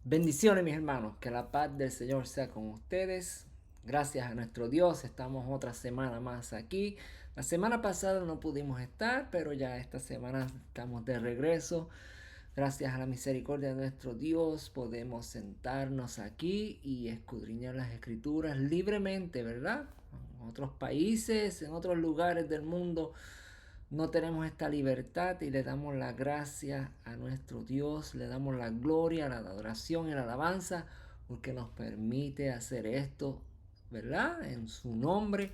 Bendiciones, mis hermanos, que la paz del Señor sea con ustedes. Gracias a nuestro Dios, estamos otra semana más aquí. La semana pasada no pudimos estar, pero ya esta semana estamos de regreso. Gracias a la misericordia de nuestro Dios podemos sentarnos aquí y escudriñar las escrituras libremente, ¿verdad? En otros países, en otros lugares del mundo no tenemos esta libertad y le damos la gracia a nuestro Dios, le damos la gloria, la adoración y la alabanza porque nos permite hacer esto, ¿verdad? En su nombre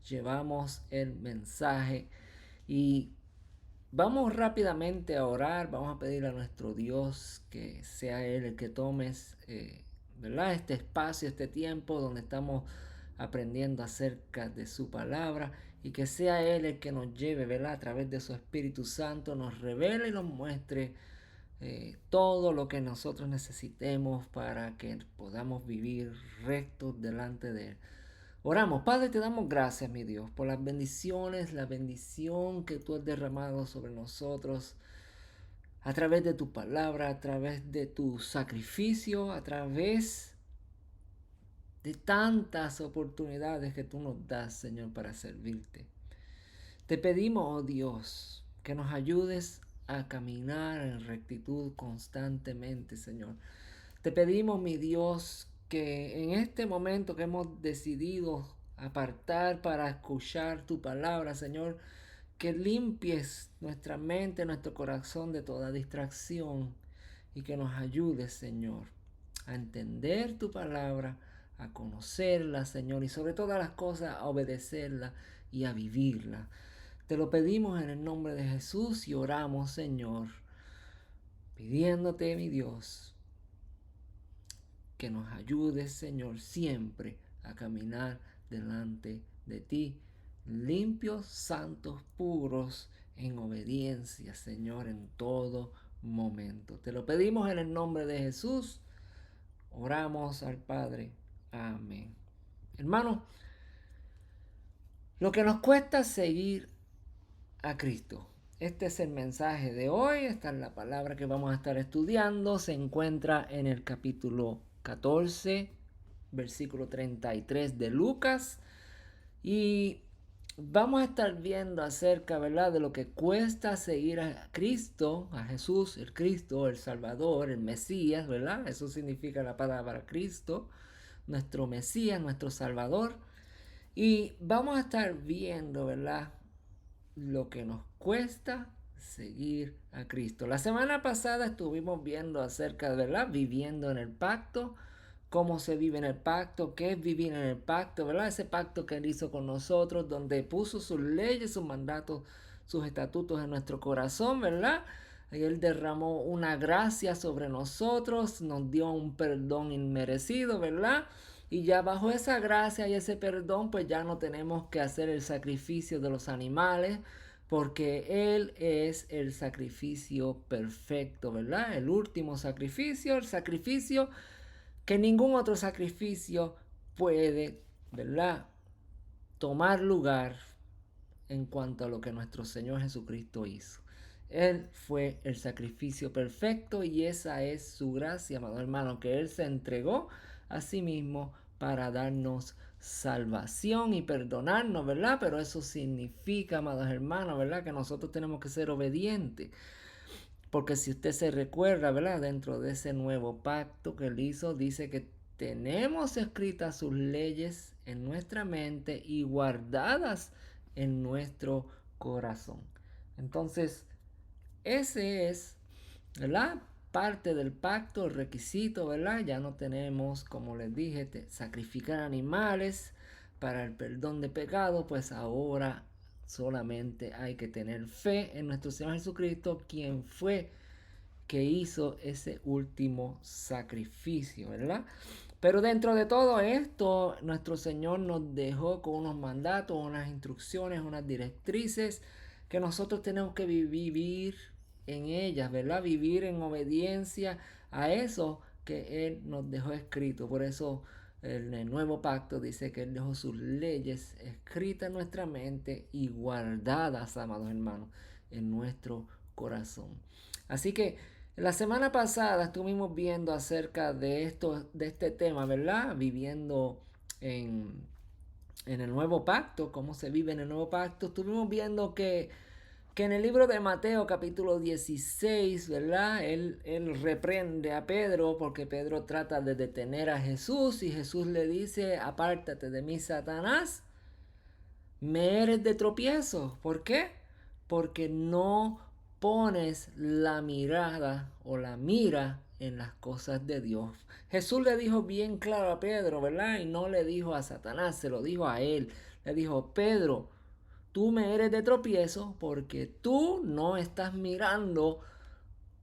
llevamos el mensaje y vamos rápidamente a orar, vamos a pedir a nuestro Dios que sea Él el que tome, ¿verdad? Este espacio, este tiempo donde estamos aprendiendo acerca de su palabra y que sea Él el que nos lleve, ¿verdad? A través de su Espíritu Santo, nos revele y nos muestre todo lo que nosotros necesitemos para que podamos vivir rectos delante de Él. Oramos, Padre, te damos gracias, mi Dios, por las bendiciones, la bendición que tú has derramado sobre nosotros a través de tu palabra, a través de tu sacrificio, a través de tantas oportunidades que tú nos das, Señor, para servirte. Te pedimos, oh Dios, que nos ayudes a caminar en rectitud constantemente, Señor. Te pedimos, mi Dios, que en este momento que hemos decidido apartar para escuchar tu palabra, Señor, que limpies nuestra mente, nuestro corazón de toda distracción y que nos ayudes, Señor, a entender tu palabra, a conocerla, Señor, y sobre todas las cosas a obedecerla y a vivirla. Te lo pedimos en el nombre de Jesús y oramos, Señor, pidiéndote, mi Dios, que nos ayudes, Señor, siempre a caminar delante de ti, limpios, santos, puros, en obediencia, Señor, en todo momento. Te lo pedimos en el nombre de Jesús. Oramos al Padre. Amén. Hermanos, lo que nos cuesta seguir a Cristo. Este es el mensaje de hoy, esta es la palabra que vamos a estar estudiando. Se encuentra en el capítulo 14, versículo 33 de Lucas. Y vamos a estar viendo acerca, ¿verdad?, de lo que cuesta seguir a Cristo, a Jesús, el Cristo, el Salvador, el Mesías, ¿verdad? Eso significa la palabra Cristo, nuestro Mesías, nuestro Salvador. Y vamos a estar viendo, ¿verdad?, lo que nos cuesta seguir a Cristo. La semana pasada estuvimos viendo acerca de, ¿verdad?, viviendo en el pacto, cómo se vive en el pacto, qué es vivir en el pacto, ¿verdad? Ese pacto que Él hizo con nosotros, donde puso sus leyes, sus mandatos, sus estatutos en nuestro corazón, ¿verdad? Y Él derramó una gracia sobre nosotros, nos dio un perdón inmerecido, ¿verdad? Y ya bajo esa gracia y ese perdón, pues ya no tenemos que hacer el sacrificio de los animales, porque Él es el sacrificio perfecto, ¿verdad? El último sacrificio, el sacrificio que ningún otro sacrificio puede, ¿verdad?, tomar lugar en cuanto a lo que nuestro Señor Jesucristo hizo. Él fue el sacrificio perfecto y esa es su gracia, amado hermano, que Él se entregó a sí mismo para darnos salvación y perdonarnos, ¿verdad? Pero eso significa, amados hermanos, ¿verdad?, que nosotros tenemos que ser obedientes. Porque si usted se recuerda, ¿verdad?, dentro de ese nuevo pacto que Él hizo, dice que tenemos escritas sus leyes en nuestra mente y guardadas en nuestro corazón. Entonces, ese es, ¿verdad?, parte del pacto, el requisito, ¿verdad? Ya no tenemos, como les dije, sacrificar animales para el perdón de pecado, pues ahora solamente hay que tener fe en nuestro Señor Jesucristo, quien fue que hizo ese último sacrificio, ¿verdad? Pero dentro de todo esto, nuestro Señor nos dejó con unos mandatos, unas instrucciones, unas directrices que nosotros tenemos que vivir en ellas, ¿verdad? Vivir en obediencia a eso que Él nos dejó escrito. Por eso en el nuevo pacto dice que Él dejó sus leyes escritas en nuestra mente y guardadas, amados hermanos, en nuestro corazón. Así que La semana pasada estuvimos viendo acerca de este tema, ¿verdad? Viviendo en, en el nuevo pacto, cómo se vive en el nuevo pacto. Estuvimos viendo que en el libro de Mateo capítulo 16, ¿verdad? Él reprende a Pedro porque Pedro trata de detener a Jesús y Jesús le dice, apártate de mí, Satanás, me eres de tropiezo. ¿Por qué? Porque no pones la mirada o la mira en las cosas de Dios. Jesús le dijo bien claro a Pedro, ¿verdad? Y no le dijo a Satanás, se lo dijo a él. Le dijo, Pedro, tú me eres de tropiezo porque tú no estás mirando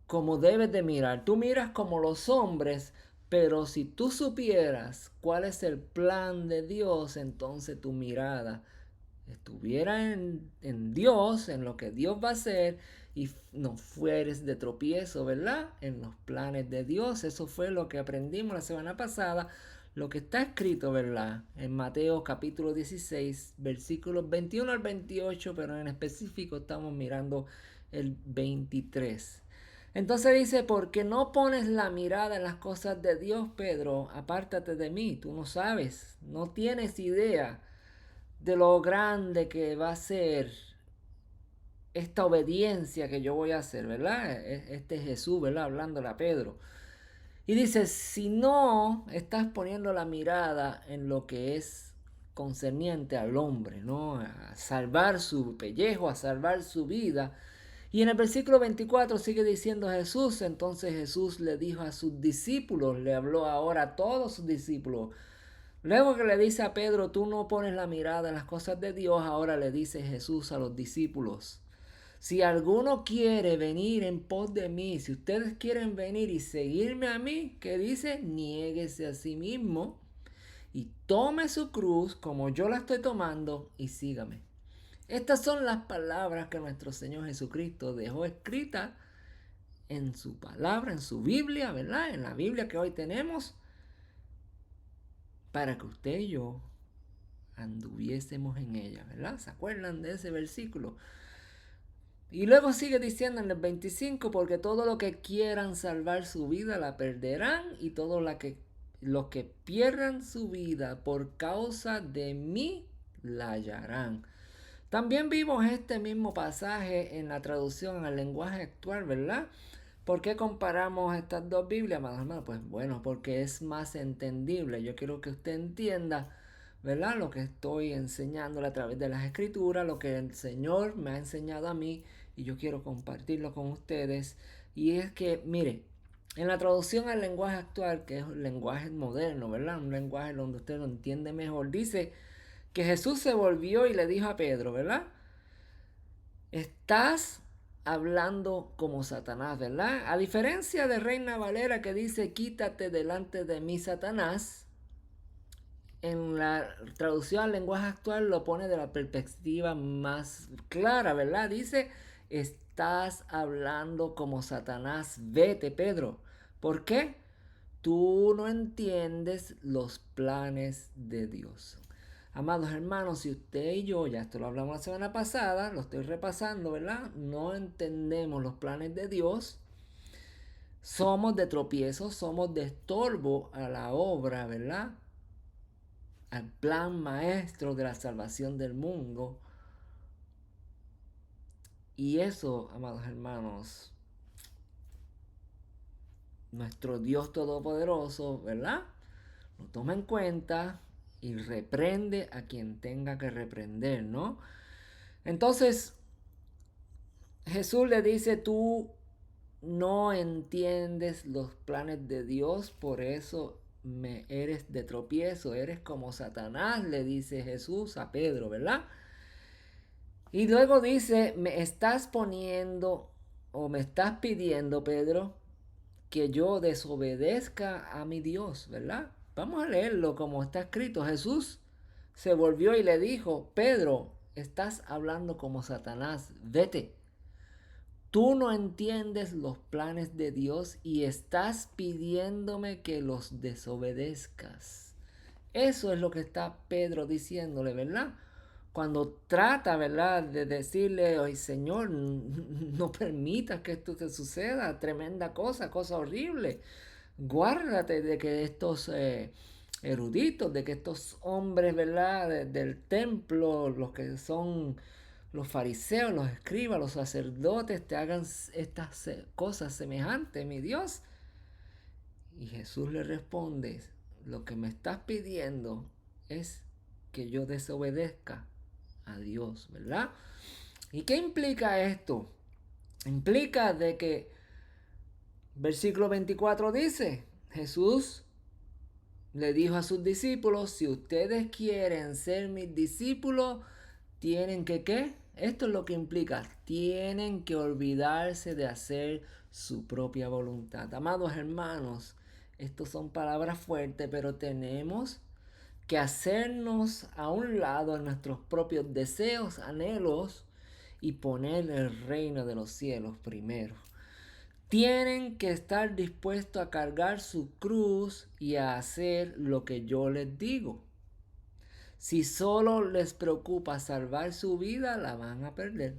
como debes de mirar. Tú miras como los hombres, pero si tú supieras cuál es el plan de Dios, entonces tu mirada estuviera en Dios, en lo que Dios va a hacer, y no fueres de tropiezo, ¿verdad? En los planes de Dios. Eso fue lo que aprendimos la semana pasada, lo que está escrito, ¿verdad? En Mateo capítulo 16, versículos 21 al 28, pero en específico estamos mirando el 23. Entonces dice, porque no pones la mirada en las cosas de Dios, Pedro, apártate de mí, tú no sabes, no tienes idea de lo grande que va a ser esta obediencia que yo voy a hacer, ¿verdad? Este es Jesús, ¿verdad? Hablándole a Pedro. Y dice, si no estás poniendo la mirada en lo que es concerniente al hombre, ¿no? A salvar su pellejo, a salvar su vida. Y en el versículo 24 sigue diciendo Jesús, entonces Jesús le dijo a sus discípulos, le habló ahora a todos sus discípulos. Luego que le dice a Pedro, tú no pones la mirada en las cosas de Dios, ahora le dice Jesús a los discípulos. Si alguno quiere venir en pos de mí, si ustedes quieren venir y seguirme a mí, ¿qué dice? Niéguese a sí mismo y tome su cruz como yo la estoy tomando y sígame. Estas son las palabras que nuestro Señor Jesucristo dejó escritas en su palabra, en su Biblia, ¿verdad? En la Biblia que hoy tenemos, para que usted y yo anduviésemos en ella, ¿verdad? ¿Se acuerdan de ese versículo? Y luego sigue diciendo en el 25, porque todo lo que quieran salvar su vida la perderán, y todos los que pierdan su vida por causa de mí la hallarán. También vimos este mismo pasaje en la traducción al lenguaje actual, ¿verdad? ¿Por qué comparamos estas dos Biblias, hermanos? Pues bueno, porque es más entendible. Yo quiero que usted entienda, ¿verdad? Lo que estoy enseñándole a través de las escrituras, lo que el Señor me ha enseñado a mí y yo quiero compartirlo con ustedes. Y es que, mire, en la traducción al lenguaje actual, que es un lenguaje moderno, ¿verdad? Un lenguaje donde usted lo entiende mejor, dice que Jesús se volvió y le dijo a Pedro, ¿verdad? Estás hablando como Satanás, ¿verdad? A diferencia de Reina Valera que dice, quítate delante de mí, Satanás, en la traducción al lenguaje actual lo pone de la perspectiva más clara, ¿verdad? Dice, estás hablando como Satanás, vete, Pedro. ¿Por qué? Tú no entiendes los planes de Dios. Amados hermanos, si usted y yo, ya esto lo hablamos la semana pasada, lo estoy repasando, ¿verdad? No entendemos los planes de Dios. Somos de tropiezo, somos de estorbo a la obra, ¿verdad? Al plan maestro de la salvación del mundo. Y eso, amados hermanos, nuestro Dios Todopoderoso, ¿verdad? Lo toma en cuenta y reprende a quien tenga que reprender, ¿no? Entonces, Jesús le dice, tú no entiendes los planes de Dios, por eso me eres de tropiezo, eres como Satanás, le dice Jesús a Pedro, ¿verdad? Y luego dice, me estás poniendo o me estás pidiendo, Pedro, que yo desobedezca a mi Dios, ¿verdad? Vamos a leerlo como está escrito. Jesús se volvió y le dijo, Pedro, estás hablando como Satanás, vete. Tú no entiendes los planes de Dios y estás pidiéndome que los desobedezcas. Eso es lo que está Pedro diciéndole, ¿verdad? cuando trata, ¿verdad?, de decirle, ay Señor, no permitas que esto te suceda, tremenda cosa horrible. Guárdate de que estos eruditos, de que estos hombres, ¿verdad?, del templo, los que son los fariseos, los escribas, los sacerdotes, te hagan estas cosas semejantes, mi Dios. Y Jesús le responde, lo que me estás pidiendo es que yo desobedezca a Dios, ¿verdad? ¿Y qué implica esto? Implica de que, versículo 24 dice, Jesús le dijo a sus discípulos, si ustedes quieren ser mis discípulos, tienen que, ¿qué? Esto es lo que implica, tienen que olvidarse de hacer su propia voluntad. Amados hermanos, estas son palabras fuertes, pero tenemos que hacernos a un lado de nuestros propios deseos, anhelos y poner el reino de los cielos primero. Tienen que estar dispuestos a cargar su cruz y a hacer lo que yo les digo. Si solo les preocupa salvar su vida, la van a perder.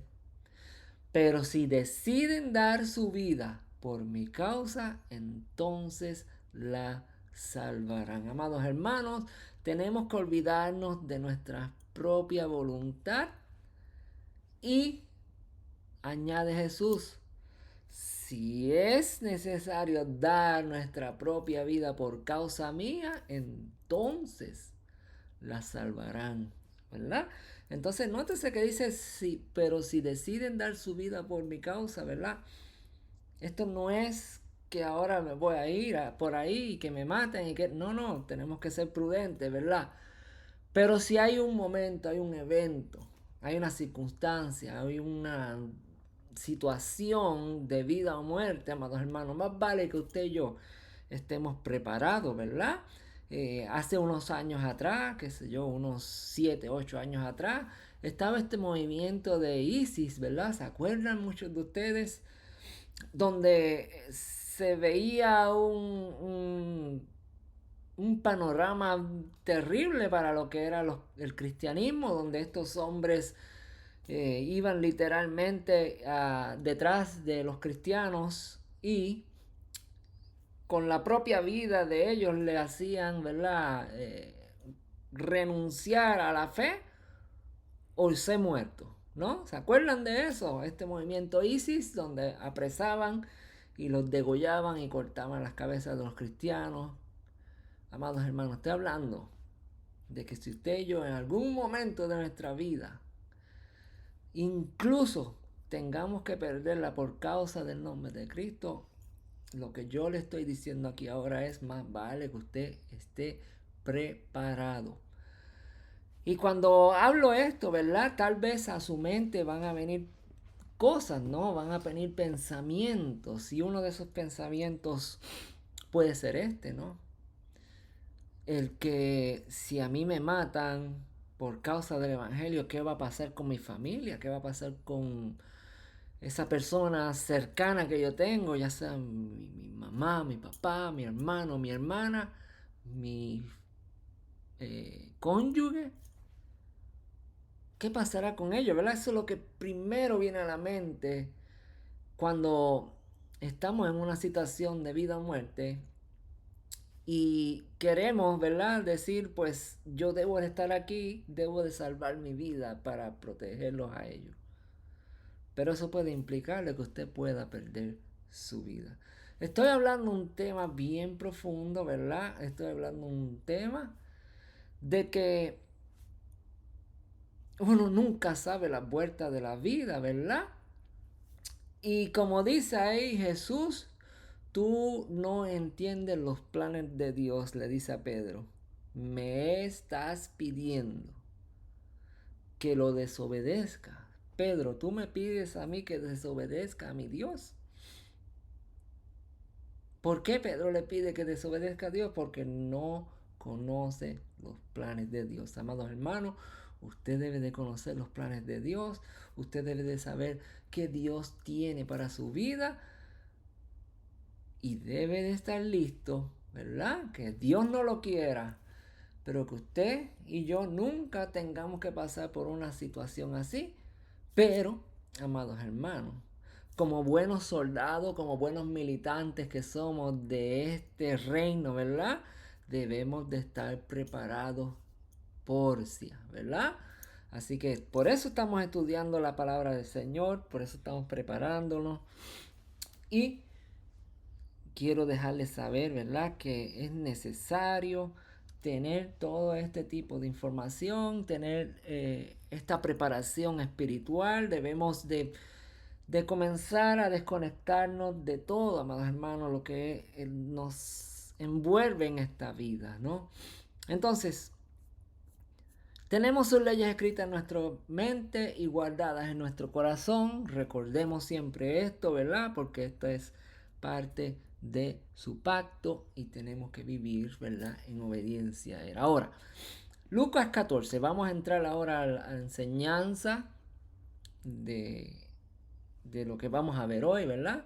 Pero si deciden dar su vida por mi causa, entonces la salvarán. Amados hermanos, tenemos que olvidarnos de nuestra propia voluntad y, añade Jesús, si es necesario dar nuestra propia vida por causa mía, entonces la salvarán, ¿verdad? Entonces, nótese que dice, sí, pero si deciden dar su vida por mi causa, ¿verdad? Esto no es que ahora me voy a ir por ahí y que me maten y que... No, tenemos que ser prudentes, ¿verdad? Pero si hay un momento, hay un evento, hay una circunstancia, hay una situación de vida o muerte, amados hermanos, más vale que usted y yo estemos preparados, ¿verdad? Hace unos años atrás, qué sé yo, unos 7, 8 años atrás, estaba este movimiento de ISIS, ¿verdad? ¿Se acuerdan muchos de ustedes? Donde se veía un panorama terrible para lo que era el cristianismo, donde estos hombres iban literalmente detrás de los cristianos y con la propia vida de ellos le hacían, ¿verdad?, renunciar a la fe o ser muerto, ¿no? ¿Se acuerdan de eso? Este movimiento ISIS, donde apresaban y los degollaban y cortaban las cabezas de los cristianos. Amados hermanos, estoy hablando de que si usted y yo en algún momento de nuestra vida, incluso tengamos que perderla por causa del nombre de Cristo, lo que yo le estoy diciendo aquí ahora es más vale que usted esté preparado. Y cuando hablo esto, ¿verdad? Tal vez a su mente van a venir cosas, ¿no? Van a venir pensamientos. Y uno de esos pensamientos puede ser este, ¿no? El que si a mí me matan por causa del evangelio, ¿qué va a pasar con mi familia? ¿Qué va a pasar con esa persona cercana que yo tengo? Ya sea mi mamá, mi papá, mi hermano, mi hermana, mi cónyuge. ¿Qué pasará con ellos? ¿Verdad? Eso es lo que primero viene a la mente cuando estamos en una situación de vida o muerte y queremos, ¿verdad?, decir, pues yo debo de estar aquí, debo de salvar mi vida para protegerlos a ellos. Pero eso puede implicarle que usted pueda perder su vida. Estoy hablando de un tema bien profundo, ¿verdad? Estoy hablando de un tema de que uno nunca sabe la vuelta de la vida, ¿verdad? Y como dice ahí Jesús, tú no entiendes los planes de Dios, le dice a Pedro. Me estás pidiendo que lo desobedezca. Pedro, tú me pides a mí que desobedezca a mi Dios. ¿Por qué Pedro le pide que desobedezca a Dios? Porque no conoce los planes de Dios. Amados hermanos, usted debe de conocer los planes de Dios. Usted debe de saber qué Dios tiene para su vida. Y debe de estar listo, ¿verdad? Que Dios no lo quiera, pero que usted y yo nunca tengamos que pasar por una situación así. Pero, amados hermanos, como buenos soldados, como buenos militantes que somos de este reino, ¿verdad? Debemos de estar preparados por sí, ¿verdad? Así que por eso estamos estudiando la palabra del Señor, por eso estamos preparándonos. Y quiero dejarles saber, ¿verdad? Que es necesario tener todo este tipo de información, tener esta preparación espiritual. Debemos de comenzar a desconectarnos de todo, amados hermanos, lo que nos envuelve en esta vida, ¿no? Entonces, tenemos sus leyes escritas en nuestra mente y guardadas en nuestro corazón. Recordemos siempre esto, ¿verdad? Porque esto es parte de su pacto y tenemos que vivir, ¿verdad? En obediencia a él. Ahora, Lucas 14. Vamos a entrar ahora a la enseñanza de lo que vamos a ver hoy, ¿verdad?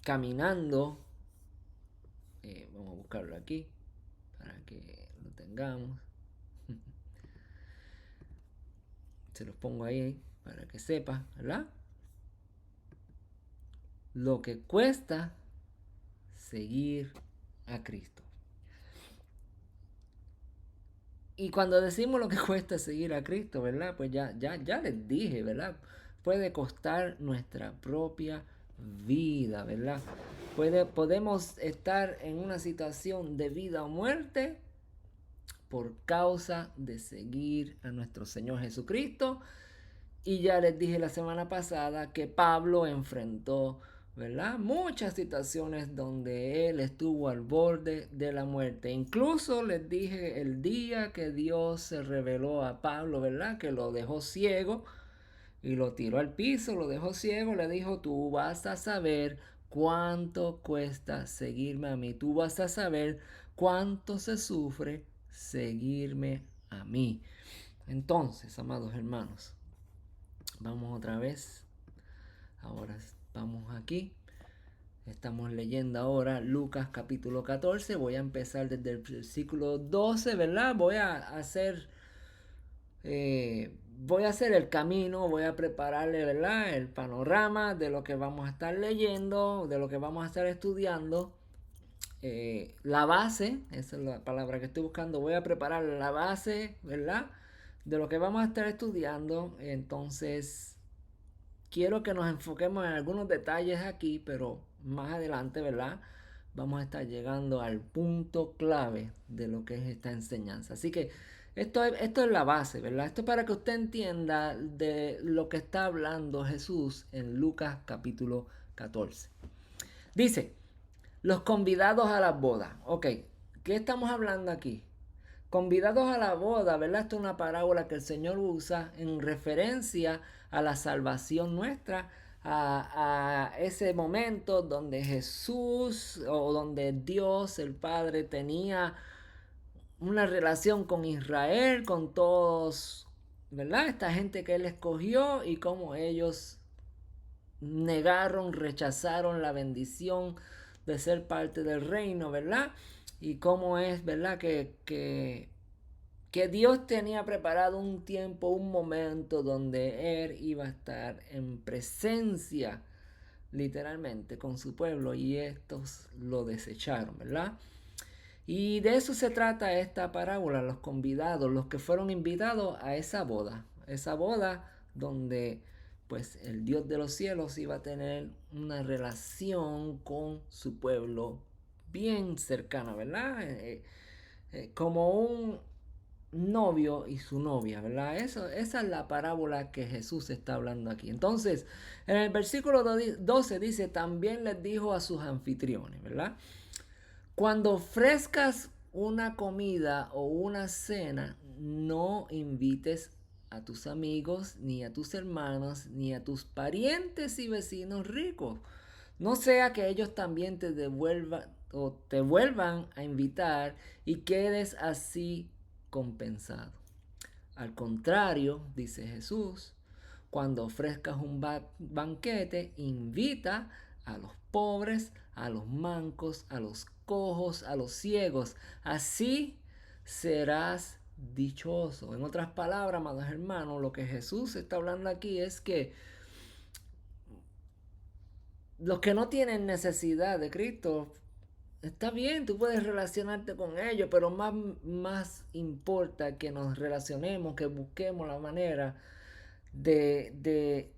Caminando. Vamos a buscarlo aquí para que lo tengamos. Se los pongo ahí para que sepa, ¿verdad? Lo que cuesta seguir a Cristo. Y cuando decimos lo que cuesta seguir a Cristo, ¿verdad? Pues ya les dije, ¿verdad? Puede costar nuestra propia vida, ¿verdad? Podemos estar en una situación de vida o muerte por causa de seguir a nuestro Señor Jesucristo. Y ya les dije la semana pasada que Pablo enfrentó, ¿verdad? Muchas situaciones donde él estuvo al borde de la muerte. Incluso les dije el día que Dios se reveló a Pablo, ¿verdad? Que lo dejó ciego y lo tiró al piso, lo dejó ciego, le dijo, tú vas a saber cuánto cuesta seguirme a mí. Tú vas a saber cuánto se sufre seguirme a mí. Entonces, amados hermanos, vamos otra vez. Ahora vamos aquí. Estamos leyendo ahora Lucas capítulo 14. Voy a empezar desde el versículo 12, ¿verdad? Voy a hacer el camino, voy a prepararle, ¿verdad? El panorama de lo que vamos a estar leyendo, de lo que vamos a estar estudiando. La base, esa es la palabra que estoy buscando. Voy a preparar la base, ¿verdad? De lo que vamos a estar estudiando. Entonces, quiero que nos enfoquemos en algunos detalles aquí, pero más adelante, ¿verdad? Vamos a estar llegando al punto clave de lo que es esta enseñanza. Así que esto es la base, ¿verdad? Esto es para que usted entienda de lo que está hablando Jesús en Lucas capítulo 14. Dice, los convidados a las bodas. Ok, ¿qué estamos hablando aquí? Convidados a la boda, ¿verdad? Esto es una parábola que el Señor usa en referencia a la salvación nuestra, a ese momento donde Jesús o donde Dios el Padre tenía una relación con Israel, con todos, ¿verdad? Esta gente que Él escogió y cómo ellos negaron, rechazaron la bendición de ser parte del reino, ¿verdad? Y cómo es, ¿verdad? Que Dios tenía preparado un tiempo, un momento donde Él iba a estar en presencia, literalmente, con su pueblo y estos lo desecharon, ¿verdad? Y de eso se trata esta parábola, los convidados, los que fueron invitados a esa boda donde pues el Dios de los cielos iba a tener una relación con su pueblo bien cercana, ¿verdad? Como un novio y su novia, ¿verdad? Esa es la parábola que Jesús está hablando aquí. Entonces, en el versículo 12 dice, también les dijo a sus anfitriones, ¿verdad? Cuando ofrezcas una comida o una cena, no invites a tus amigos, ni a tus hermanos, ni a tus parientes y vecinos ricos. No sea que ellos también te devuelvan o te vuelvan a invitar y quedes así compensado. Al contrario, dice Jesús, cuando ofrezcas un banquete, invita a los pobres, a los mancos, a los cojos, a los ciegos. Así serás dichoso. En otras palabras, amados hermanos, lo que Jesús está hablando aquí es que los que no tienen necesidad de Cristo, está bien, tú puedes relacionarte con ellos, pero más importa que nos relacionemos, que busquemos la manera de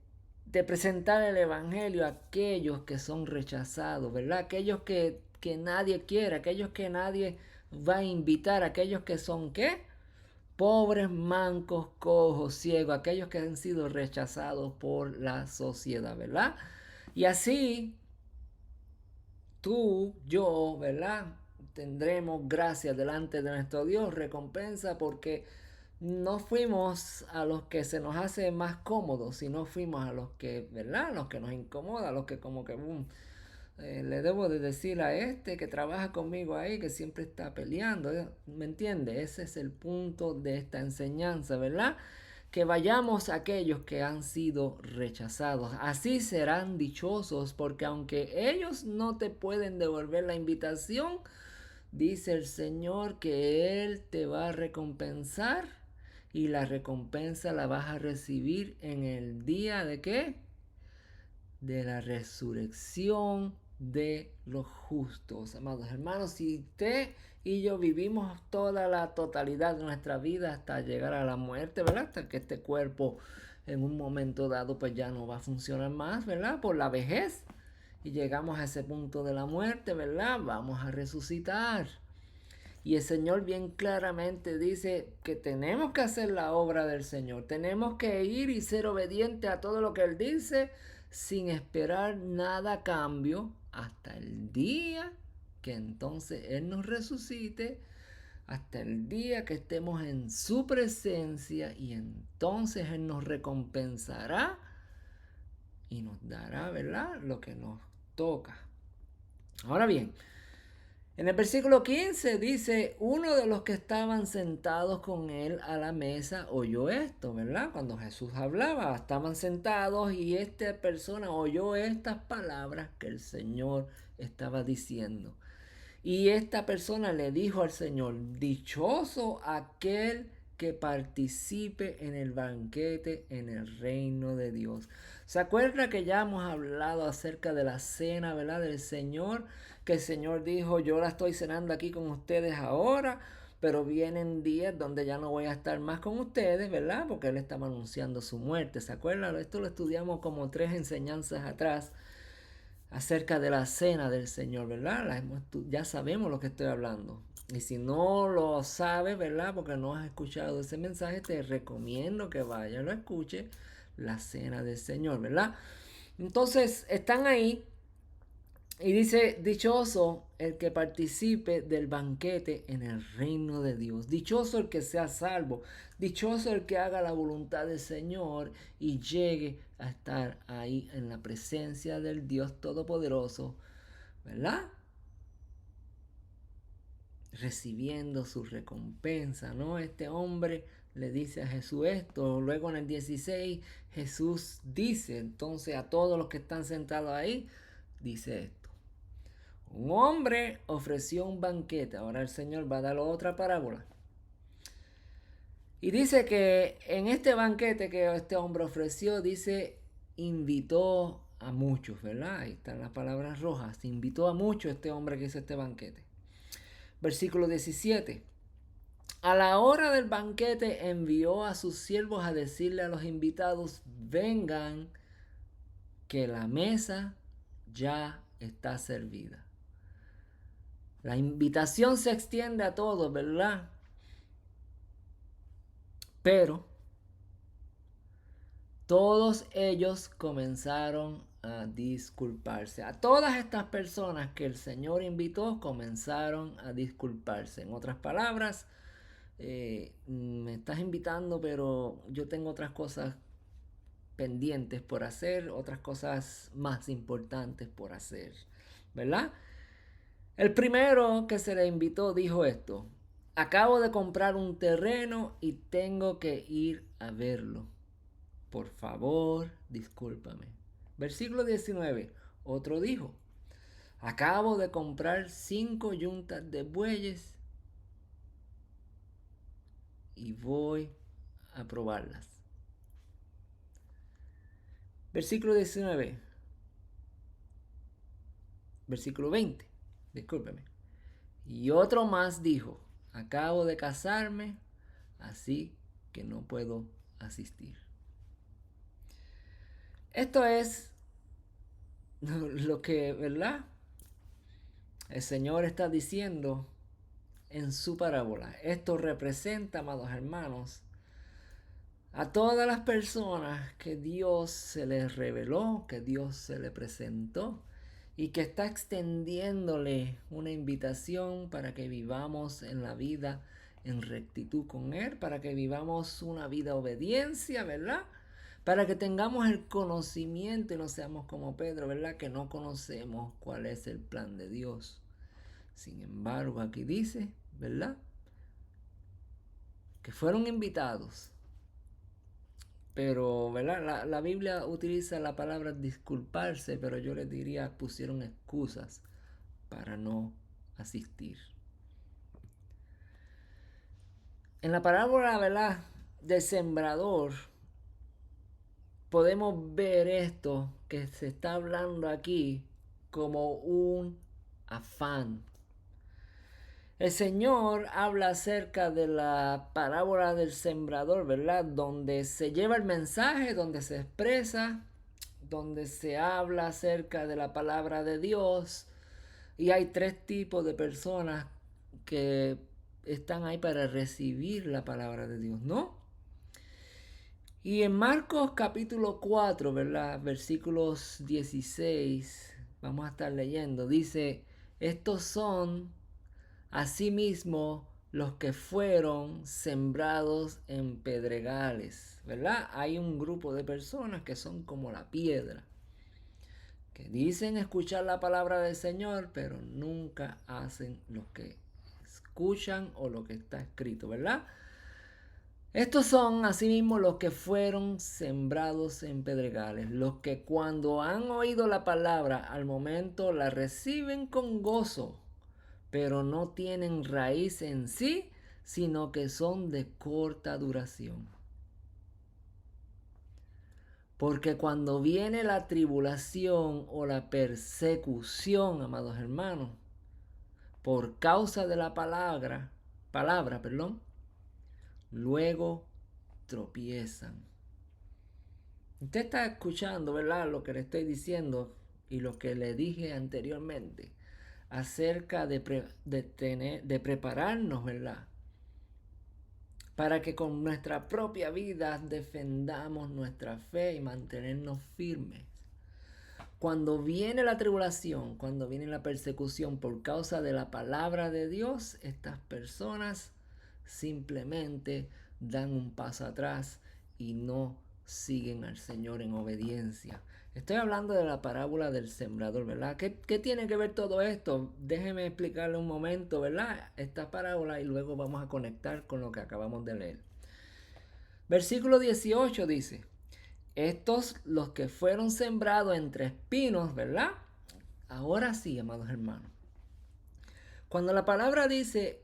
presentar el Evangelio a aquellos que son rechazados, ¿verdad? Aquellos que nadie quiere, aquellos que nadie va a invitar, aquellos que son, ¿qué? Pobres, mancos, cojos, ciegos, aquellos que han sido rechazados por la sociedad, ¿verdad? Y así tú, yo, ¿verdad? Tendremos gracia delante de nuestro Dios, recompensa, porque no fuimos a los que se nos hace más cómodos, sino fuimos a los que, ¿verdad? Los que nos incomoda, los que como que, le debo de decir a este que trabaja conmigo ahí, que siempre está peleando, ¿me entiende? Ese es el punto de esta enseñanza, ¿verdad? Que vayamos a aquellos que han sido rechazados. Así serán dichosos, porque aunque ellos no te pueden devolver la invitación, dice el Señor que Él te va a recompensar, y la recompensa la vas a recibir en el día de ¿qué? De la resurrección de los justos. Amados hermanos, si usted y yo vivimos toda la totalidad de nuestra vida hasta llegar a la muerte, ¿verdad? Hasta que este cuerpo en un momento dado pues ya no va a funcionar más, ¿verdad? Por la vejez. Y llegamos a ese punto de la muerte, ¿verdad? Vamos a resucitar. Y el Señor bien claramente dice que tenemos que hacer la obra del Señor. Tenemos que ir y ser obedientes a todo lo que Él dice sin esperar nada a cambio hasta el día que entonces Él nos resucite, hasta el día que estemos en su presencia, y entonces Él nos recompensará y nos dará, ¿verdad?, lo que nos toca. Ahora bien, en el versículo 15 dice, uno de los que estaban sentados con él a la mesa oyó esto, ¿verdad? Cuando Jesús hablaba, estaban sentados y esta persona oyó estas palabras que el Señor estaba diciendo. Y esta persona le dijo al Señor, dichoso aquel que participe en el banquete en el reino de Dios. ¿Se acuerda que ya hemos hablado acerca de la cena, ¿verdad?, del Señor? Que el Señor dijo, yo la estoy cenando aquí con ustedes ahora, pero vienen días donde ya no voy a estar más con ustedes, ¿verdad? Porque Él estaba anunciando su muerte. ¿Se acuerdan? Esto lo estudiamos como 3 enseñanzas atrás acerca de la cena del Señor, ¿verdad? Ya sabemos lo que estoy hablando. Y si no lo sabes, ¿verdad?, porque no has escuchado ese mensaje, te recomiendo que vayas, lo escuches, la cena del Señor, ¿verdad? Entonces, están ahí y dice, dichoso el que participe del banquete en el reino de Dios. Dichoso el que sea salvo. Dichoso el que haga la voluntad del Señor y llegue a estar ahí en la presencia del Dios Todopoderoso, ¿verdad? Recibiendo su recompensa, ¿no? Este hombre le dice a Jesús esto. Luego en el 16 Jesús dice entonces a todos los que están sentados ahí, dice esto. Un hombre ofreció un banquete. Ahora el Señor va a dar otra parábola. Y dice que en este banquete que este hombre ofreció, dice, invitó a muchos, ¿verdad? Ahí están las palabras rojas. Invitó a muchos este hombre que hizo este banquete. Versículo 17. A la hora del banquete envió a sus siervos a decirle a los invitados, vengan, que la mesa ya está servida. La invitación se extiende a todos, ¿verdad? Pero todos ellos comenzaron a disculparse. A todas estas personas que el Señor invitó comenzaron a disculparse. En otras palabras, me estás invitando, pero yo tengo otras cosas pendientes por hacer, otras cosas más importantes por hacer, ¿verdad? El primero que se le invitó dijo esto: acabo de comprar un terreno y tengo que ir a verlo. Por favor, discúlpame. Versículo 19. Otro dijo, acabo de comprar 5 yuntas de bueyes y voy a probarlas. Versículo 19. Versículo 20. Discúlpeme. Y otro más dijo, acabo de casarme, así que no puedo asistir. Esto es lo que, ¿verdad? El Señor está diciendo en su parábola. Esto representa, amados hermanos, a todas las personas que Dios se les reveló, que Dios se le presentó y que está extendiéndole una invitación para que vivamos en la vida en rectitud con Él, para que vivamos una vida de obediencia, ¿verdad? Para que tengamos el conocimiento y no seamos como Pedro, ¿verdad? Que no conocemos cuál es el plan de Dios. Sin embargo, aquí dice, ¿verdad? Que fueron invitados. Pero, ¿verdad? La Biblia utiliza la palabra disculparse, pero yo les diría pusieron excusas para no asistir. En la parábola, ¿verdad?, del sembrador, podemos ver esto que se está hablando aquí como un afán. El Señor habla acerca de la parábola del sembrador, ¿verdad? Donde se lleva el mensaje, donde se expresa, donde se habla acerca de la palabra de Dios. Y hay 3 tipos de personas que están ahí para recibir la palabra de Dios, ¿no? Y en Marcos capítulo 4, ¿verdad? Versículos 16, vamos a estar leyendo, dice, estos son asimismo los que fueron sembrados en pedregales, ¿verdad? Hay un grupo de personas que son como la piedra, que dicen escuchar la palabra del Señor, pero nunca hacen lo que escuchan o lo que está escrito, ¿verdad? Estos son asimismo los que fueron sembrados en pedregales, los que cuando han oído la palabra al momento la reciben con gozo, pero no tienen raíz en sí, sino que son de corta duración. Porque cuando viene la tribulación o la persecución, amados hermanos, por causa de la palabra, luego tropiezan. Usted está escuchando, ¿verdad?, lo que le estoy diciendo y lo que le dije anteriormente acerca de prepararnos, ¿verdad?, para que con nuestra propia vida defendamos nuestra fe y mantenernos firmes. Cuando viene la tribulación, cuando viene la persecución por causa de la palabra de Dios, estas personas simplemente dan un paso atrás y no siguen al Señor en obediencia. Estoy hablando de la parábola del sembrador, ¿verdad? ¿Qué tiene que ver todo esto? Déjeme explicarle un momento, ¿verdad?, esta parábola y luego vamos a conectar con lo que acabamos de leer. Versículo 18 dice, estos los que fueron sembrados entre espinos, ¿verdad? Ahora sí, amados hermanos. Cuando la palabra dice,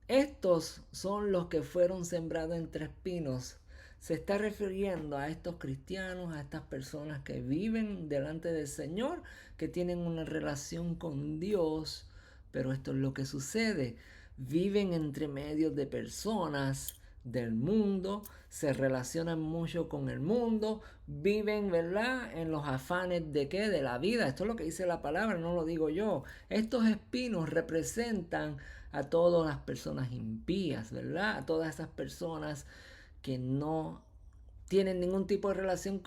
estos son los que fueron sembrados entre espinos, se está refiriendo a estos cristianos, a estas personas que viven delante del Señor, que tienen una relación con Dios, pero esto es lo que sucede. Viven entre medio de personas del mundo, se relacionan mucho con el mundo, viven, ¿verdad?, en los afanes de ¿qué? De la vida. Esto es lo que dice la palabra, no lo digo yo. Estos espinos representan a todas las personas impías, ¿verdad? A todas esas personas que no tienen ningún tipo de relación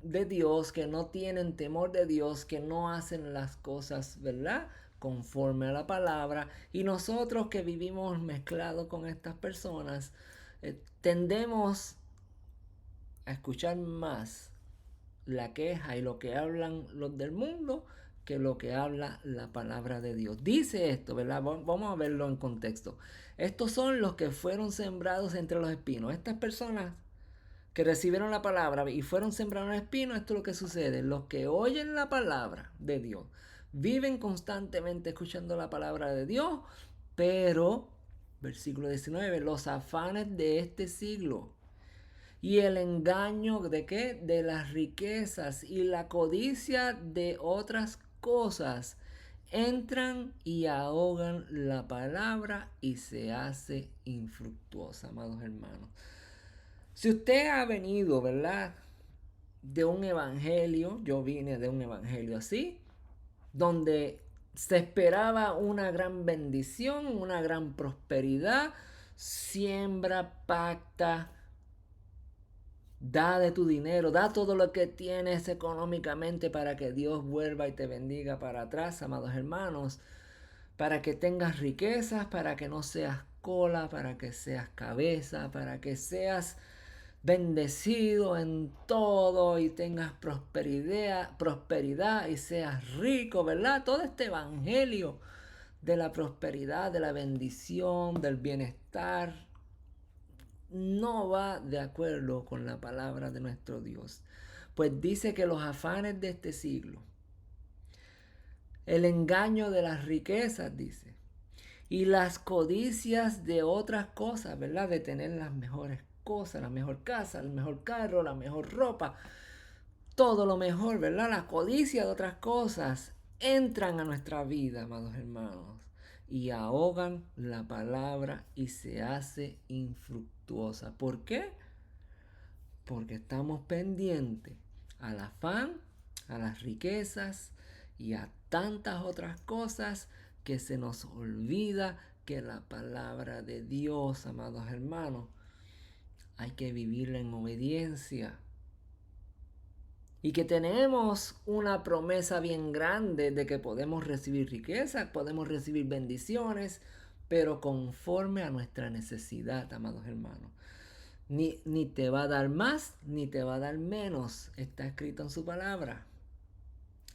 de Dios, que no tienen temor de Dios, que no hacen las cosas, ¿verdad?, conforme a la palabra. Y nosotros que vivimos mezclados con estas personas, tendemos a escuchar más la queja y lo que hablan los del mundo que lo que habla la palabra de Dios. Dice esto, ¿verdad? Vamos a verlo en contexto. Estos son los que fueron sembrados entre los espinos. Estas personas que recibieron la palabra y fueron sembrados en espinos, esto es lo que sucede. Los que oyen la palabra de Dios, viven constantemente escuchando la palabra de Dios, pero, versículo 19, los afanes de este siglo y el engaño de qué? De las riquezas y la codicia de otras cosas entran y ahogan la palabra y se hace infructuosa, amados hermanos. Si usted ha venido, ¿verdad? De un evangelio, yo vine de un evangelio así, donde se esperaba una gran bendición, una gran prosperidad, siembra, pacta, da de tu dinero, da todo lo que tienes económicamente para que Dios vuelva y te bendiga para atrás, amados hermanos, para que tengas riquezas, para que no seas cola, para que seas cabeza, para que seas bendecido en todo y tengas prosperidad y seas rico, ¿verdad? Todo este evangelio de la prosperidad, de la bendición, del bienestar, no va de acuerdo con la palabra de nuestro Dios. Pues dice que los afanes de este siglo, el engaño de las riquezas, dice, y las codicias de otras cosas, ¿verdad? De tener las mejores cosas, la mejor casa, el mejor carro, la mejor ropa, todo lo mejor, ¿verdad? La codicia de otras cosas entran a nuestra vida, amados hermanos, y ahogan la palabra y se hace infructuosa. ¿Por qué? Porque estamos pendientes al afán, a las riquezas y a tantas otras cosas que se nos olvida que la palabra de Dios, amados hermanos, hay que vivirla en obediencia. Y que tenemos una promesa bien grande de que podemos recibir riquezas, podemos recibir bendiciones, pero conforme a nuestra necesidad, amados hermanos. Ni te va a dar más, ni te va a dar menos. Está escrito en su palabra.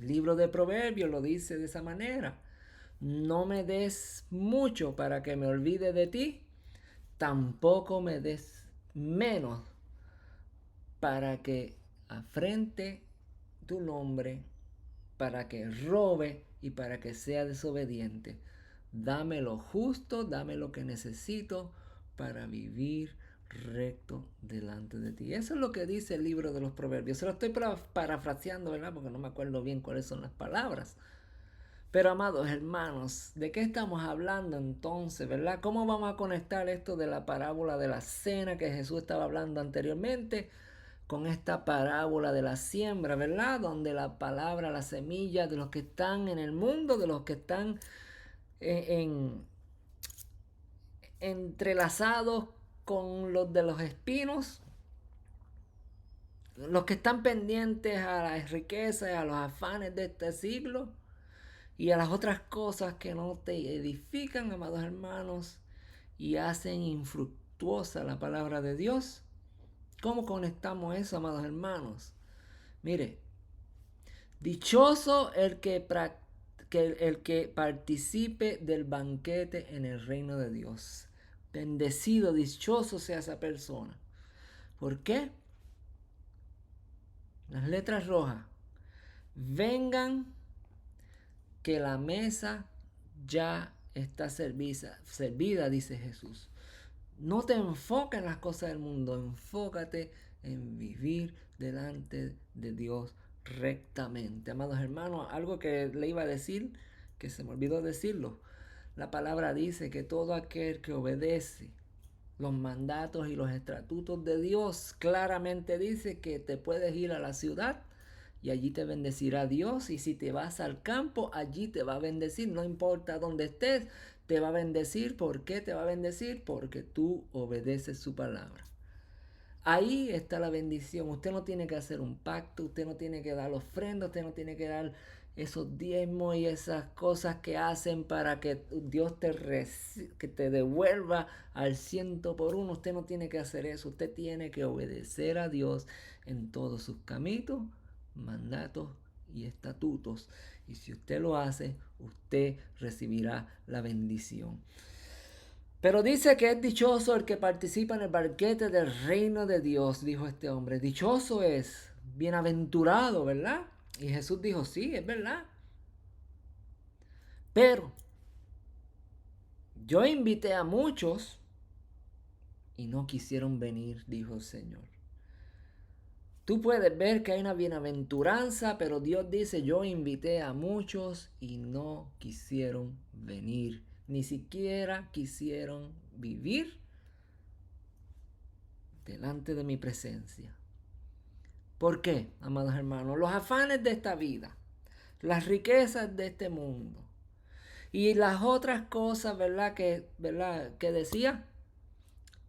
Libro de Proverbios lo dice de esa manera. No me des mucho para que me olvide de ti, tampoco me des menos para que afrente tu nombre, para que robe y para que sea desobediente. Dame lo justo, dame lo que necesito para vivir recto delante de ti. Eso es lo que dice el libro de los Proverbios. Se lo estoy parafraseando, ¿verdad? Porque no me acuerdo bien cuáles son las palabras. Pero amados hermanos, ¿de qué estamos hablando entonces, verdad? ¿Cómo vamos a conectar esto de la parábola de la cena que Jesús estaba hablando anteriormente con esta parábola de la siembra, ¿verdad? Donde la palabra, la semilla de los que están en el mundo, de los que están entrelazados con los de los espinos, los que están pendientes a las riquezas, a los afanes de este siglo y a las otras cosas que no te edifican, amados hermanos, y hacen infructuosa la palabra de Dios. ¿Cómo conectamos eso, amados hermanos? Mire, dichoso el que participe del banquete en el reino de Dios. Bendecido, dichoso sea esa persona. ¿Por qué? Las letras rojas. Vengan, que la mesa ya está servida, dice Jesús. No te enfoques en las cosas del mundo, enfócate en vivir delante de Dios rectamente. Amados hermanos, algo que le iba a decir, que se me olvidó decirlo. La palabra dice que todo aquel que obedece los mandatos y los estatutos de Dios, claramente dice que te puedes ir a la ciudad y allí te bendecirá Dios. Y si te vas al campo, allí te va a bendecir. No importa dónde estés, te va a bendecir. ¿Por qué te va a bendecir? Porque tú obedeces su palabra. Ahí está la bendición. Usted no tiene que hacer un pacto, usted no tiene que dar ofrendas, usted no tiene que dar esos diezmos y esas cosas que hacen para que Dios que te devuelva al 100 por 1. Usted no tiene que hacer eso. Usted tiene que obedecer a Dios en todos sus caminos, mandatos y estatutos. Y si usted lo hace, usted recibirá la bendición. Pero dice que es dichoso el que participa en el banquete del reino de Dios, dijo este hombre. Dichoso es, bienaventurado, ¿verdad? Y Jesús dijo, sí, es verdad. Pero yo invité a muchos y no quisieron venir, dijo el Señor. Tú puedes ver que hay una bienaventuranza, pero Dios dice, yo invité a muchos y no quisieron venir. Ni siquiera quisieron vivir delante de mi presencia. ¿Por qué, amados hermanos? Los afanes de esta vida, las riquezas de este mundo y las otras cosas, ¿verdad? Que decía,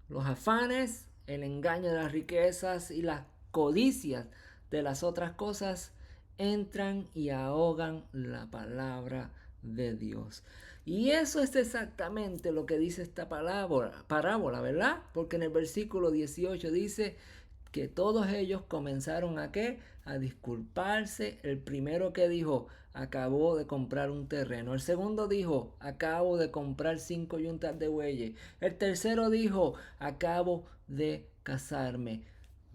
los afanes, el engaño de las riquezas y las codicias de las otras cosas entran y ahogan la palabra de Dios. Y eso es exactamente lo que dice esta parábola, ¿verdad? Porque en el versículo 18 dice que todos ellos comenzaron a ¿qué? A disculparse. El primero que dijo, acabo de comprar un terreno. El segundo dijo, acabo de comprar 5 yuntas de bueyes. El tercero dijo, acabo de casarme.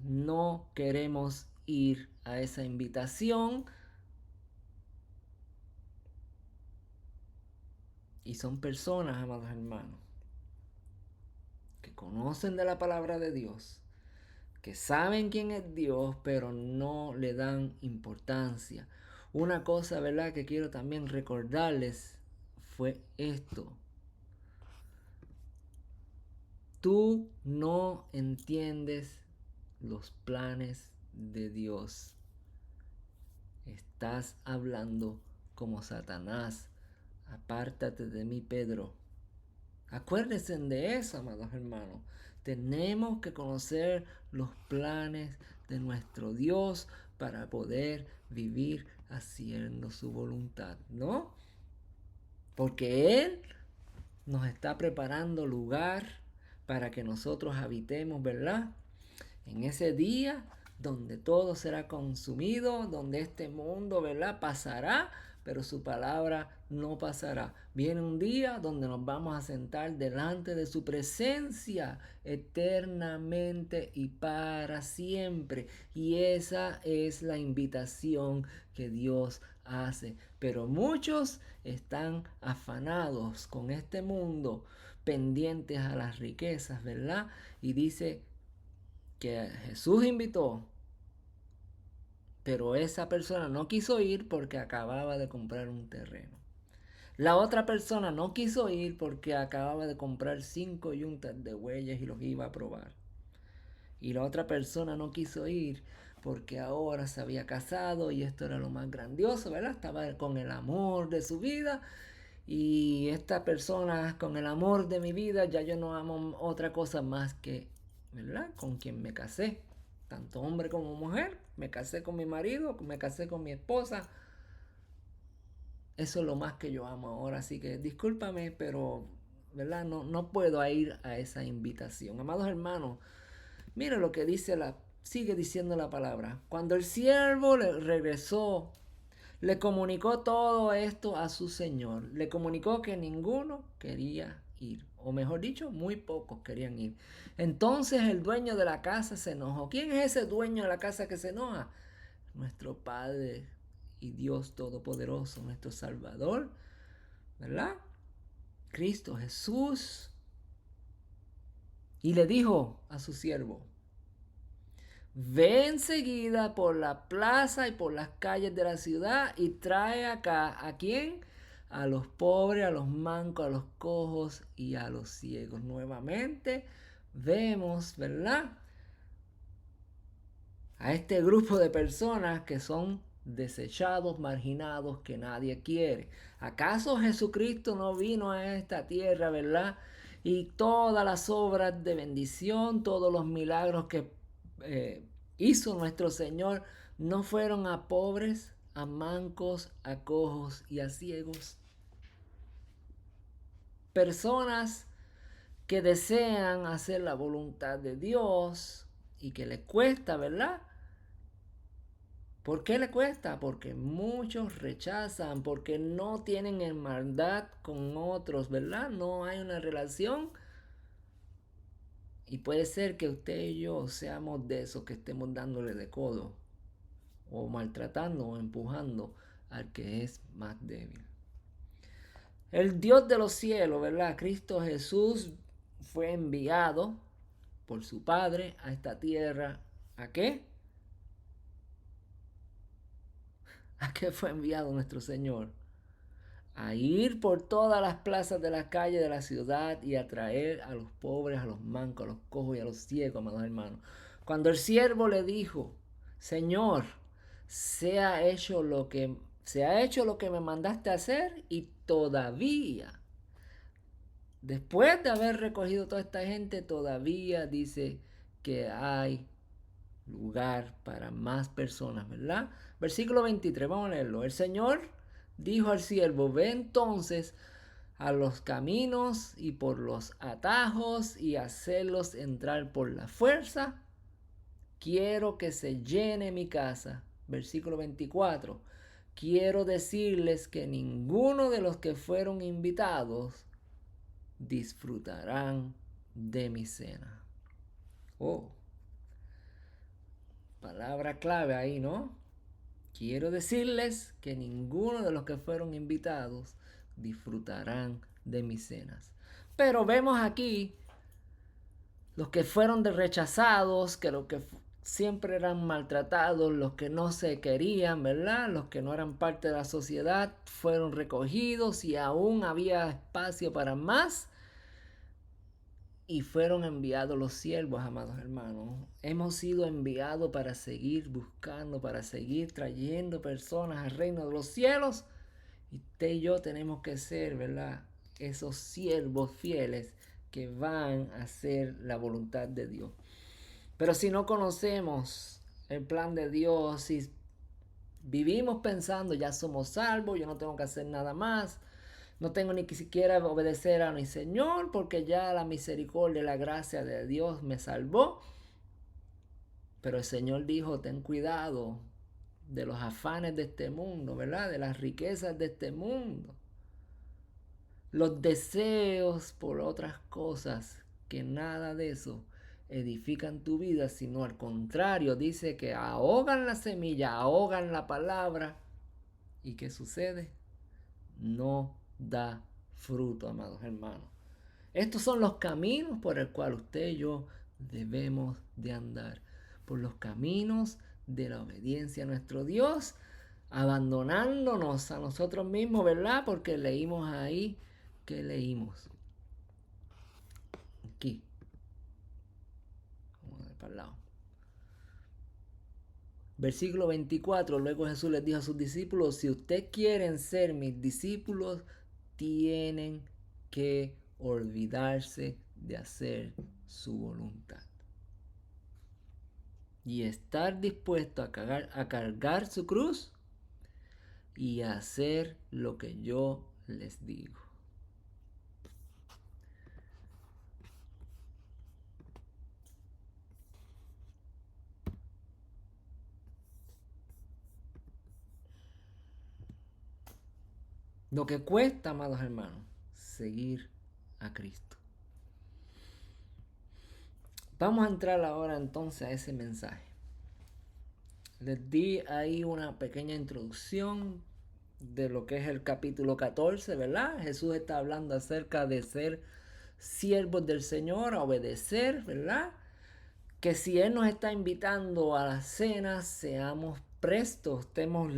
No queremos ir a esa invitación. Y son personas, amados hermanos, que conocen de la palabra de Dios, que saben quién es Dios, pero no le dan importancia. Una cosa, ¿verdad?, que quiero también recordarles fue esto. Tú no entiendes los planes de Dios. Estás hablando como Satanás. Apártate de mí, Pedro. Acuérdense de eso, amados hermanos. Tenemos que conocer los planes de nuestro Dios para poder vivir haciendo su voluntad, ¿no? Porque Él nos está preparando lugar para que nosotros habitemos, ¿verdad? En ese día donde todo será consumido, donde este mundo, ¿verdad?, pasará, pero su palabra no pasará. Viene un día donde nos vamos a sentar delante de su presencia eternamente y para siempre. Y esa es la invitación que Dios hace. Pero muchos están afanados con este mundo, pendientes a las riquezas, ¿verdad? Y dice que Jesús invitó, pero esa persona no quiso ir porque acababa de comprar un terreno. La otra persona no quiso ir porque acababa de comprar 5 yuntas de bueyes y los iba a probar. Y la otra persona no quiso ir porque ahora se había casado y esto era lo más grandioso, ¿verdad? Estaba con el amor de su vida. Y esta persona, con el amor de mi vida, ya yo no amo otra cosa más que, ¿verdad?, con quien me casé. Tanto hombre como mujer. Me casé con mi marido, me casé con mi esposa. Eso es lo más que yo amo ahora. Así que discúlpame, pero, ¿verdad? No puedo ir a esa invitación. Amados hermanos, mira lo que sigue diciendo la palabra. Cuando el siervo le regresó, le comunicó todo esto a su señor. Le comunicó que ninguno quería ir. O mejor dicho, muy pocos querían ir. Entonces el dueño de la casa se enojó. ¿Quién es ese dueño de la casa que se enoja? Nuestro Padre y Dios Todopoderoso, nuestro Salvador, ¿verdad? Cristo Jesús. Y le dijo a su siervo, ve enseguida por la plaza y por las calles de la ciudad y trae acá, ¿a quién? A los pobres, a los mancos, a los cojos y a los ciegos. Nuevamente vemos, ¿verdad?, a este grupo de personas que son desechados, marginados, que nadie quiere. ¿Acaso Jesucristo no vino a esta tierra, ¿verdad? Y todas las obras de bendición, todos los milagros que hizo nuestro Señor, no fueron a pobres, a mancos, a cojos y a ciegos. Personas que desean hacer la voluntad de Dios y que les cuesta, ¿verdad? ¿Por qué le cuesta? Porque muchos rechazan, porque no tienen hermandad con otros, ¿verdad? No hay una relación Y puede ser que usted y yo seamos de esos que estemos dándole de codo, o maltratando o empujando al que es más débil. El Dios de los cielos, ¿verdad? Cristo Jesús fue enviado por su Padre a esta tierra. ¿A qué? ¿A qué fue enviado nuestro Señor? A ir por todas las plazas de las calles de la ciudad y a traer a los pobres, a los mancos, a los cojos y a los ciegos, amados hermanos. Cuando el siervo le dijo, Señor, se ha hecho lo que me mandaste a hacer, y todavía, después de haber recogido toda esta gente, todavía dice que hay lugar para más personas, ¿verdad? Versículo 23, vamos a leerlo. El Señor dijo al siervo, ve entonces a los caminos y por los atajos y hacerlos entrar por la fuerza. Quiero que se llene mi casa. Versículo 24. Quiero decirles que ninguno de los que fueron invitados disfrutarán de mi cena. Oh, palabra clave ahí, ¿no? Quiero decirles que ninguno de los que fueron invitados disfrutarán de mis cenas. Pero vemos aquí los que fueron rechazados, que los que siempre eran maltratados, los que no se querían, ¿verdad? Los que no eran parte de la sociedad, fueron recogidos y aún había espacio para más. Y fueron enviados los siervos, amados hermanos. Hemos sido enviados para seguir buscando, para seguir trayendo personas al reino de los cielos. Y usted y yo tenemos que ser, ¿verdad? Esos siervos fieles que van a hacer la voluntad de Dios. Pero si no conocemos el plan de Dios, si vivimos pensando ya somos salvos, yo no tengo que hacer nada más, no tengo ni siquiera obedecer a mi Señor porque ya la misericordia y la gracia de Dios me salvó. Pero el Señor dijo, ten cuidado de los afanes de este mundo, ¿verdad? De las riquezas de este mundo. Los deseos por otras cosas, que nada de eso edifican tu vida, sino al contrario, dice que ahogan la semilla, ahogan la palabra. ¿Y qué sucede? No da fruto, amados hermanos. Estos son los caminos por el cual usted y yo debemos de andar. Por los caminos de la obediencia a nuestro Dios, abandonándonos a nosotros mismos, ¿verdad? Porque leímos ahí, ¿qué leímos? Aquí. Vamos a ver para el lado. Versículo 24, luego Jesús les dijo a sus discípulos, si ustedes quieren ser mis discípulos, tienen que olvidarse de hacer su voluntad. Y estar dispuesto a cargar su cruz y hacer lo que yo les digo. Lo que cuesta, amados hermanos, seguir a Cristo. Vamos a entrar ahora entonces a ese mensaje. Les di ahí una pequeña introducción de lo que es el capítulo 14, ¿verdad? Jesús está hablando acerca de ser siervos del Señor, a obedecer, ¿verdad? Que si Él nos está invitando a la cena, seamos prestos, estemos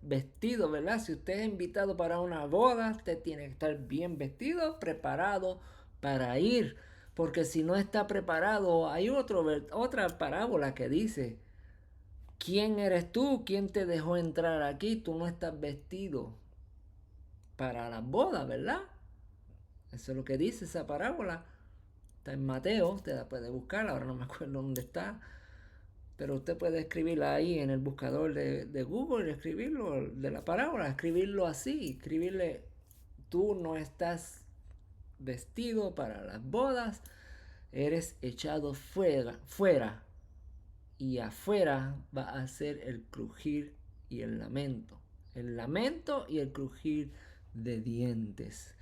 vestidos, ¿verdad? Si usted es invitado para una boda, usted tiene que estar bien vestido, preparado para ir. Porque si no está preparado, hay otra parábola que dice, ¿quién eres tú? ¿Quién te dejó entrar aquí? Tú no estás vestido para las bodas, ¿verdad? Eso es lo que dice esa parábola. Está en Mateo, usted la puede buscar, ahora no me acuerdo dónde está. Pero usted puede escribirla ahí en el buscador de Google, escribirlo de la parábola, escribirlo así, escribirle, tú no estás vestido para las bodas, eres echado fuera y afuera va a ser el crujir y el lamento y el crujir de dientes.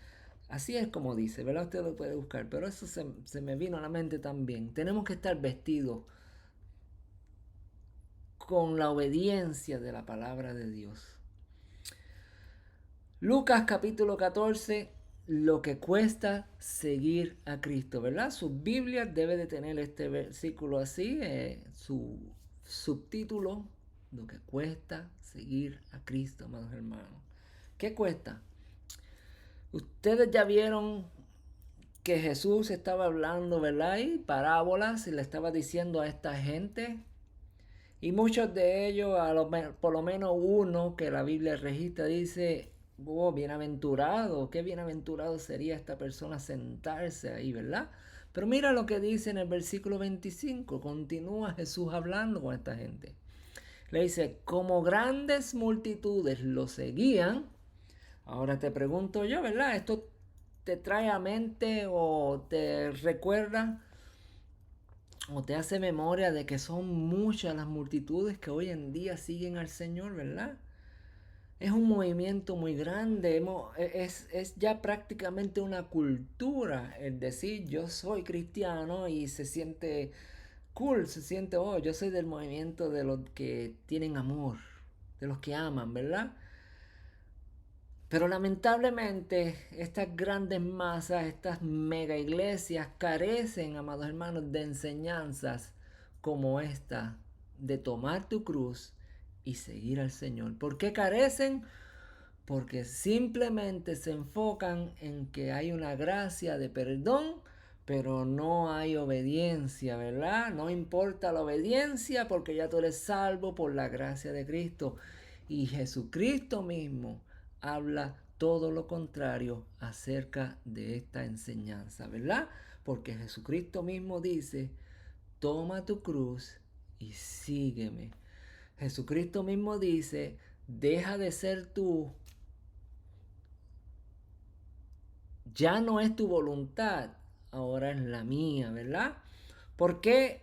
Así es como dice, ¿verdad? Usted lo puede buscar, pero eso se me vino a la mente también. Tenemos que estar vestidos con la obediencia de la palabra de Dios. Lucas capítulo 14, lo que cuesta seguir a Cristo, ¿verdad? Sus Biblias debe de tener este versículo así, su subtítulo, lo que cuesta seguir a Cristo, amados hermanos. ¿Qué cuesta? Ustedes ya vieron que Jesús estaba hablando, ¿verdad? Y parábolas y le estaba diciendo a esta gente. Y muchos de ellos, por lo menos uno que la Biblia registra, dice, oh, bienaventurado, qué bienaventurado sería esta persona sentarse ahí, ¿verdad? Pero mira lo que dice en el versículo 25, continúa Jesús hablando con esta gente. Le dice, como grandes multitudes lo seguían. Ahora te pregunto yo, ¿verdad? ¿Esto te trae a mente o te recuerda o te hace memoria de que son muchas las multitudes que hoy en día siguen al Señor, ¿verdad? Es un movimiento muy grande, es ya prácticamente una cultura el decir yo soy cristiano y se siente cool, se siente, oh, yo soy del movimiento de los que tienen amor, de los que aman, ¿verdad? Pero lamentablemente estas grandes masas, estas mega iglesias carecen, amados hermanos, de enseñanzas como esta, de tomar tu cruz y seguir al Señor. ¿Por qué carecen? Porque simplemente se enfocan en que hay una gracia de perdón, pero no hay obediencia, ¿verdad? No importa la obediencia porque ya tú eres salvo por la gracia de Cristo. Y Jesucristo mismo habla todo lo contrario acerca de esta enseñanza, ¿verdad? Porque Jesucristo mismo dice, toma tu cruz y sígueme. Jesucristo mismo dice, deja de ser tú, ya no es tu voluntad, ahora es la mía, ¿verdad? ¿Por qué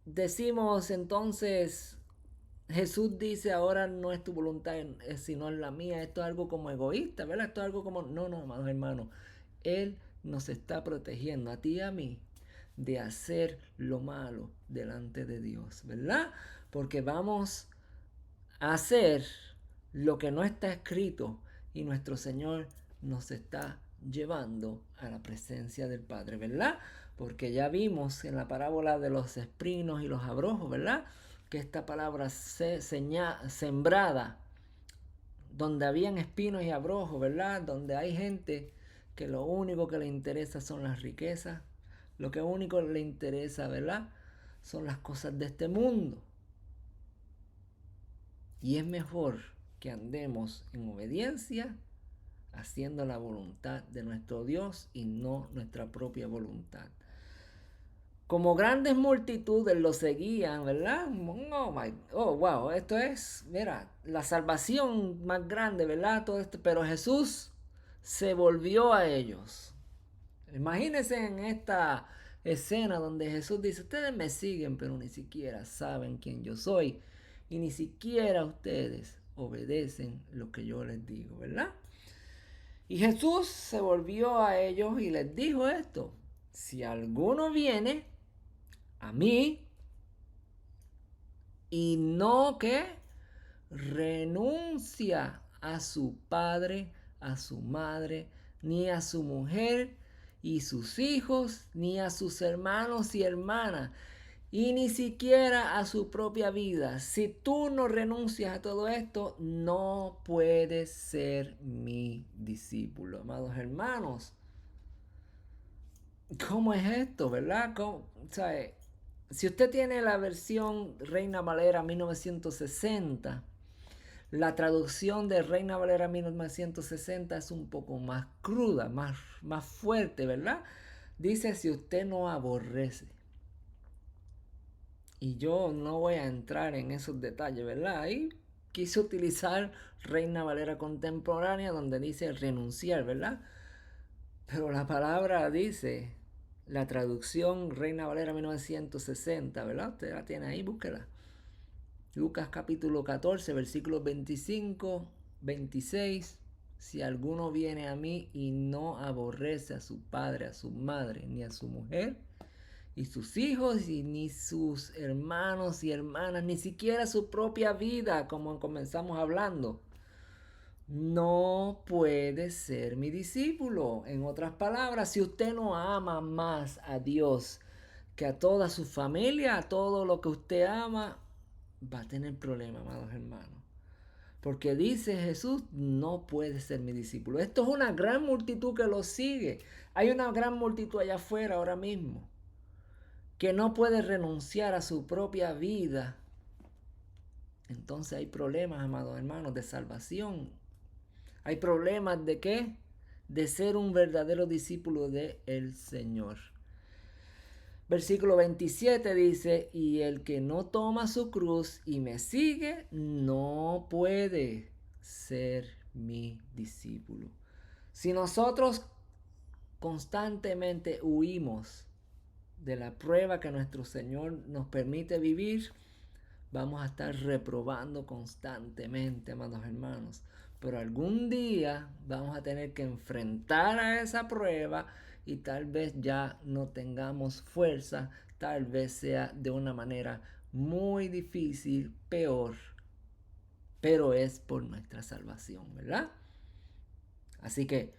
decimos entonces, Jesús dice ahora no es tu voluntad, sino es la mía? Esto es algo como egoísta, ¿verdad? Esto es algo como, no, no, amados hermanos, Él nos está protegiendo a ti y a mí de hacer lo malo delante de Dios, ¿verdad? Porque vamos a hacer lo que no está escrito y nuestro Señor nos está llevando a la presencia del Padre, ¿verdad? Porque ya vimos en la parábola de los espinos y los abrojos, ¿verdad? Que esta palabra sembrada, donde habían espinos y abrojos, ¿verdad? Donde hay gente que lo único que le interesa son las riquezas, lo que único le interesa, ¿verdad? Son las cosas de este mundo. Y es mejor que andemos en obediencia, haciendo la voluntad de nuestro Dios y no nuestra propia voluntad. Como grandes multitudes lo seguían, ¿verdad? Wow, esto es, mira, la salvación más grande, ¿verdad? Todo esto, pero Jesús se volvió a ellos. Imagínense en esta escena donde Jesús dice, ustedes me siguen, pero ni siquiera saben quién yo soy. Y ni siquiera ustedes obedecen lo que yo les digo, ¿verdad? Y Jesús se volvió a ellos y les dijo esto: si alguno viene a mí y no que renuncia a su padre, a su madre, ni a su mujer y sus hijos, ni a sus hermanos y hermanas, y ni siquiera a su propia vida. Si tú no renuncias a todo esto, no puedes ser mi discípulo. Amados hermanos, ¿cómo es esto, verdad? Si usted tiene la versión Reina Valera 1960, la traducción de Reina Valera 1960 es un poco más cruda, más fuerte, ¿verdad? Dice, si usted no aborrece. Y yo no voy a entrar en esos detalles, ¿verdad? Ahí quise utilizar Reina Valera contemporánea donde dice renunciar, ¿verdad? Pero la palabra dice, la traducción Reina Valera 1960, ¿verdad? Usted la tiene ahí, búsquela. Lucas capítulo 14, versículos 25, 26. si alguno viene a mí y no aborrece a su padre, a su madre, ni a su mujer, y sus hijos, y ni sus hermanos y hermanas, ni siquiera su propia vida, como comenzamos hablando, no puede ser mi discípulo. En otras palabras, si usted no ama más a Dios que a toda su familia, a todo lo que usted ama, va a tener problemas, amados hermanos. Porque dice Jesús, no puede ser mi discípulo. Esto es una gran multitud que lo sigue. Hay una gran multitud allá afuera ahora mismo que no puede renunciar a su propia vida. Entonces hay problemas, amados hermanos, de salvación. Hay problemas de qué? De ser un verdadero discípulo del Señor. Versículo 27 dice, y el que no toma su cruz y me sigue, no puede ser mi discípulo. Si nosotros constantemente huimos de la prueba que nuestro Señor nos permite vivir, vamos a estar reprobando constantemente, amados hermanos. Pero algún día vamos a tener que enfrentar a esa prueba y tal vez ya no tengamos fuerza, tal vez sea de una manera muy difícil, peor, pero es por nuestra salvación, ¿verdad? Así que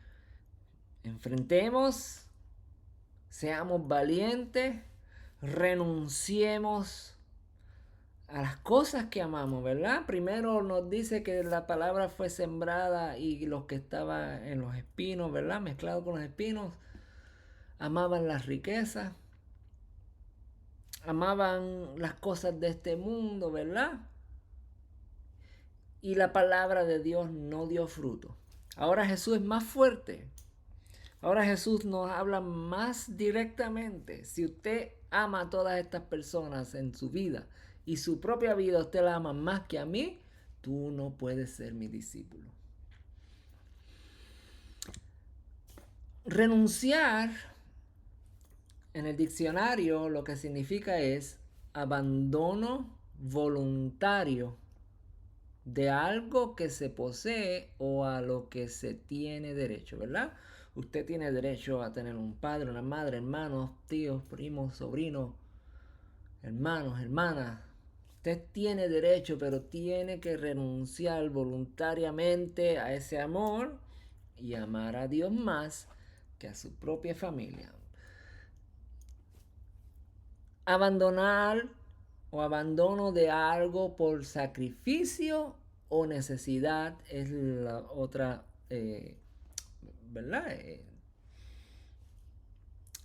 enfrentemos, seamos valientes, renunciemos a las cosas que amamos, ¿verdad? Primero nos dice que la palabra fue sembrada y los que estaban en los espinos, ¿verdad? Mezclado con los espinos, amaban las riquezas, amaban las cosas de este mundo, ¿verdad? Y la palabra de Dios no dio fruto. Ahora Jesús es más fuerte. Ahora Jesús nos habla más directamente. Si usted ama a todas estas personas en su vida y su propia vida usted la ama más que a mí, tú no puedes ser mi discípulo. Renunciar en el diccionario lo que significa es abandono voluntario de algo que se posee o a lo que se tiene derecho, ¿verdad? Usted tiene derecho a tener un padre, una madre, hermanos, tíos, primos, sobrinos, hermanos, hermanas. Usted tiene derecho, pero tiene que renunciar voluntariamente a ese amor y amar a Dios más que a su propia familia. Abandonar o abandono de algo por sacrificio o necesidad es la otra, ¿verdad?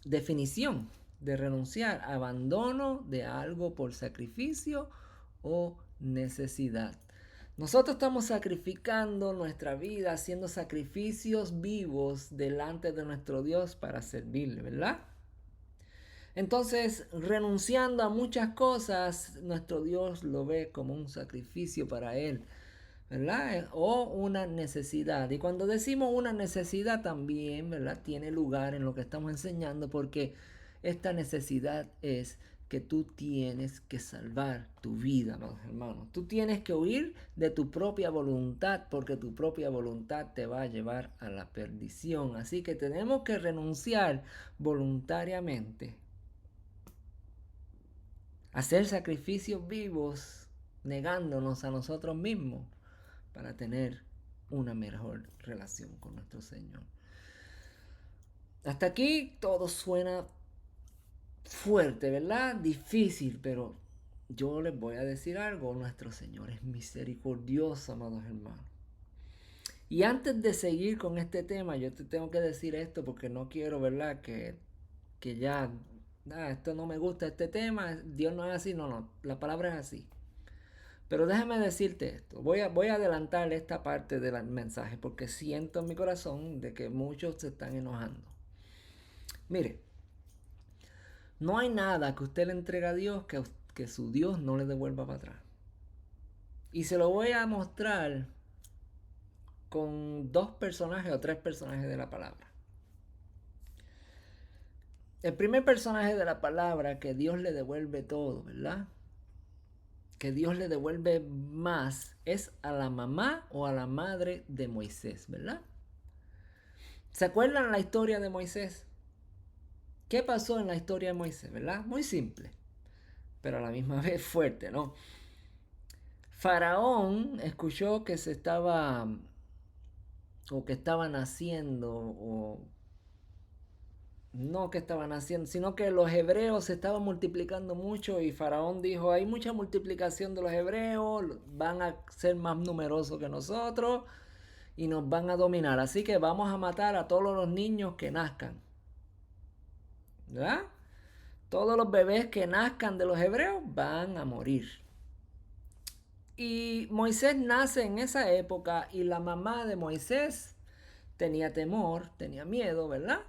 Definición de renunciar. Abandono de algo por sacrificio o necesidad. Nosotros estamos sacrificando nuestra vida, haciendo sacrificios vivos delante de nuestro Dios para servirle, ¿verdad? Entonces, renunciando a muchas cosas, nuestro Dios lo ve como un sacrificio para Él, ¿verdad? O una necesidad. Y cuando decimos una necesidad también, ¿verdad? Tiene lugar en lo que estamos enseñando porque esta necesidad es que tú tienes que salvar tu vida, hermanos. Tú tienes que huir de tu propia voluntad porque tu propia voluntad te va a llevar a la perdición. Así que tenemos que renunciar voluntariamente, hacer sacrificios vivos, negándonos a nosotros mismos para tener una mejor relación con nuestro Señor. Hasta aquí todo suena fuerte, ¿verdad? Difícil, pero yo les voy a decir algo. Nuestro Señor es misericordioso, amados hermanos. Y antes de seguir con este tema, yo te tengo que decir esto porque no quiero, ¿verdad? Que ya, esto no me gusta, este tema, Dios no es así, no, la palabra es así. Pero déjame decirte esto, voy a adelantar esta parte del mensaje porque siento en mi corazón de que muchos se están enojando. Mire, no hay nada que usted le entregue a Dios que su Dios no le devuelva para atrás. Y se lo voy a mostrar con 2 personajes o 3 personajes de la palabra. El primer personaje de la palabra que Dios le devuelve todo, ¿verdad? que Dios le devuelve más es a la mamá o a la madre de Moisés, ¿verdad? ¿Se acuerdan la historia de Moisés? ¿Qué pasó en la historia de Moisés, verdad? Muy simple, pero a la misma vez fuerte, ¿no? Faraón escuchó que se estaba, o que estaban haciendo, o no que estaban haciendo, sino que los hebreos se estaban multiplicando mucho y Faraón dijo, hay mucha multiplicación de los hebreos, van a ser más numerosos que nosotros y nos van a dominar. Así que vamos a matar a todos los niños que nazcan. ¿Verdad? Todos los bebés que nazcan de los hebreos van a morir. Y Moisés nace en esa época y la mamá de Moisés tenía temor, tenía miedo, ¿verdad?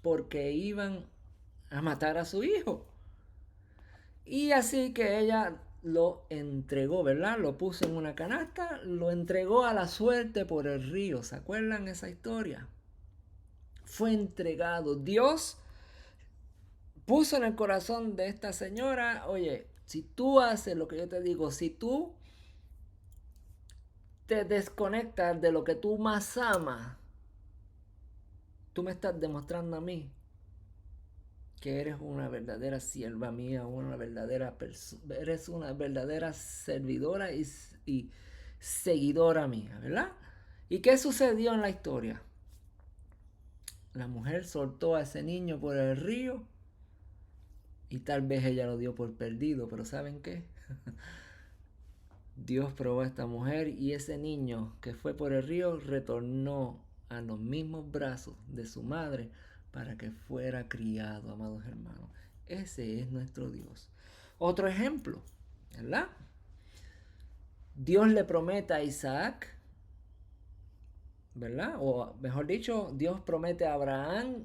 Porque iban a matar a su hijo. Y así que ella lo entregó, ¿verdad? Lo puso en una canasta, lo entregó a la suerte por el río. ¿Se acuerdan esa historia? Fue entregado. Dios puso en el corazón de esta señora, oye, si tú haces lo que yo te digo, si tú te desconectas de lo que tú más amas, tú me estás demostrando a mí que eres una verdadera sierva mía, eres una verdadera servidora y seguidora mía, ¿verdad? ¿Y qué sucedió en la historia? La mujer soltó a ese niño por el río y tal vez ella lo dio por perdido, pero ¿saben qué? Dios probó a esta mujer y ese niño que fue por el río retornó a los mismos brazos de su madre para que fuera criado, amados hermanos. Ese es nuestro Dios. Otro ejemplo, ¿verdad? Dios le promete a Isaac, ¿verdad? O mejor dicho, Dios promete a Abraham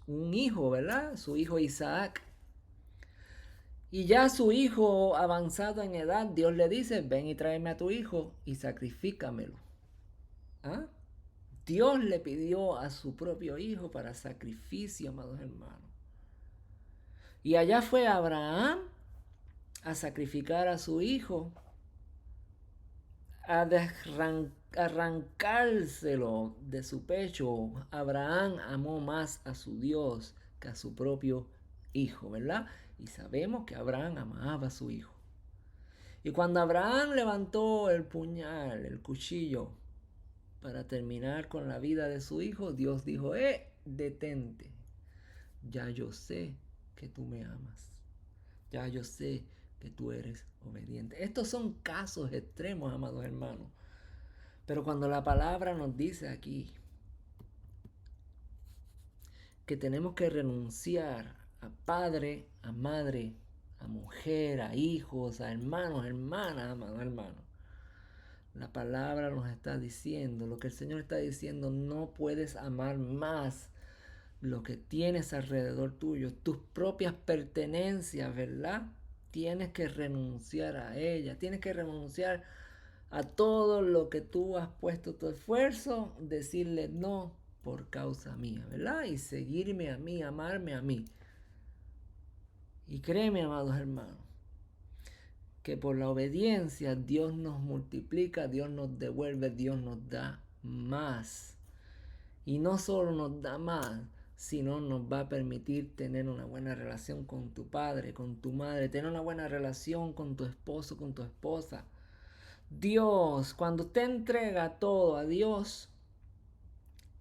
un hijo, ¿verdad? Su hijo Isaac. Y ya su hijo avanzado en edad, Dios le dice, ven y tráeme a tu hijo y sacrifícamelo. ¿Ah? Dios le pidió a su propio hijo para sacrificio, amados hermanos. Y allá fue Abraham a sacrificar a su hijo, a arrancárselo de su pecho. Abraham amó más a su Dios que a su propio hijo, ¿verdad? Y sabemos que Abraham amaba a su hijo. Y cuando Abraham levantó el puñal, el cuchillo, para terminar con la vida de su hijo, Dios dijo, detente. Ya yo sé que tú me amas. Ya yo sé que tú eres obediente. Estos son casos extremos, amados hermanos. Pero cuando la palabra nos dice aquí que tenemos que renunciar a padre, a madre, a mujer, a hijos, a hermanos, hermanas, amados hermanos. La palabra nos está diciendo, lo que el Señor está diciendo, no puedes amar más lo que tienes alrededor tuyo, tus propias pertenencias, ¿verdad? Tienes que renunciar a ellas, tienes que renunciar a todo lo que tú has puesto tu esfuerzo, decirle no por causa mía, ¿verdad? Y seguirme a mí, amarme a mí. Y créeme, amados hermanos, que por la obediencia Dios nos multiplica, Dios nos devuelve, Dios nos da más. Y no solo nos da más, sino nos va a permitir tener una buena relación con tu padre, con tu madre, tener una buena relación con tu esposo, con tu esposa. Dios, cuando usted entrega todo a Dios,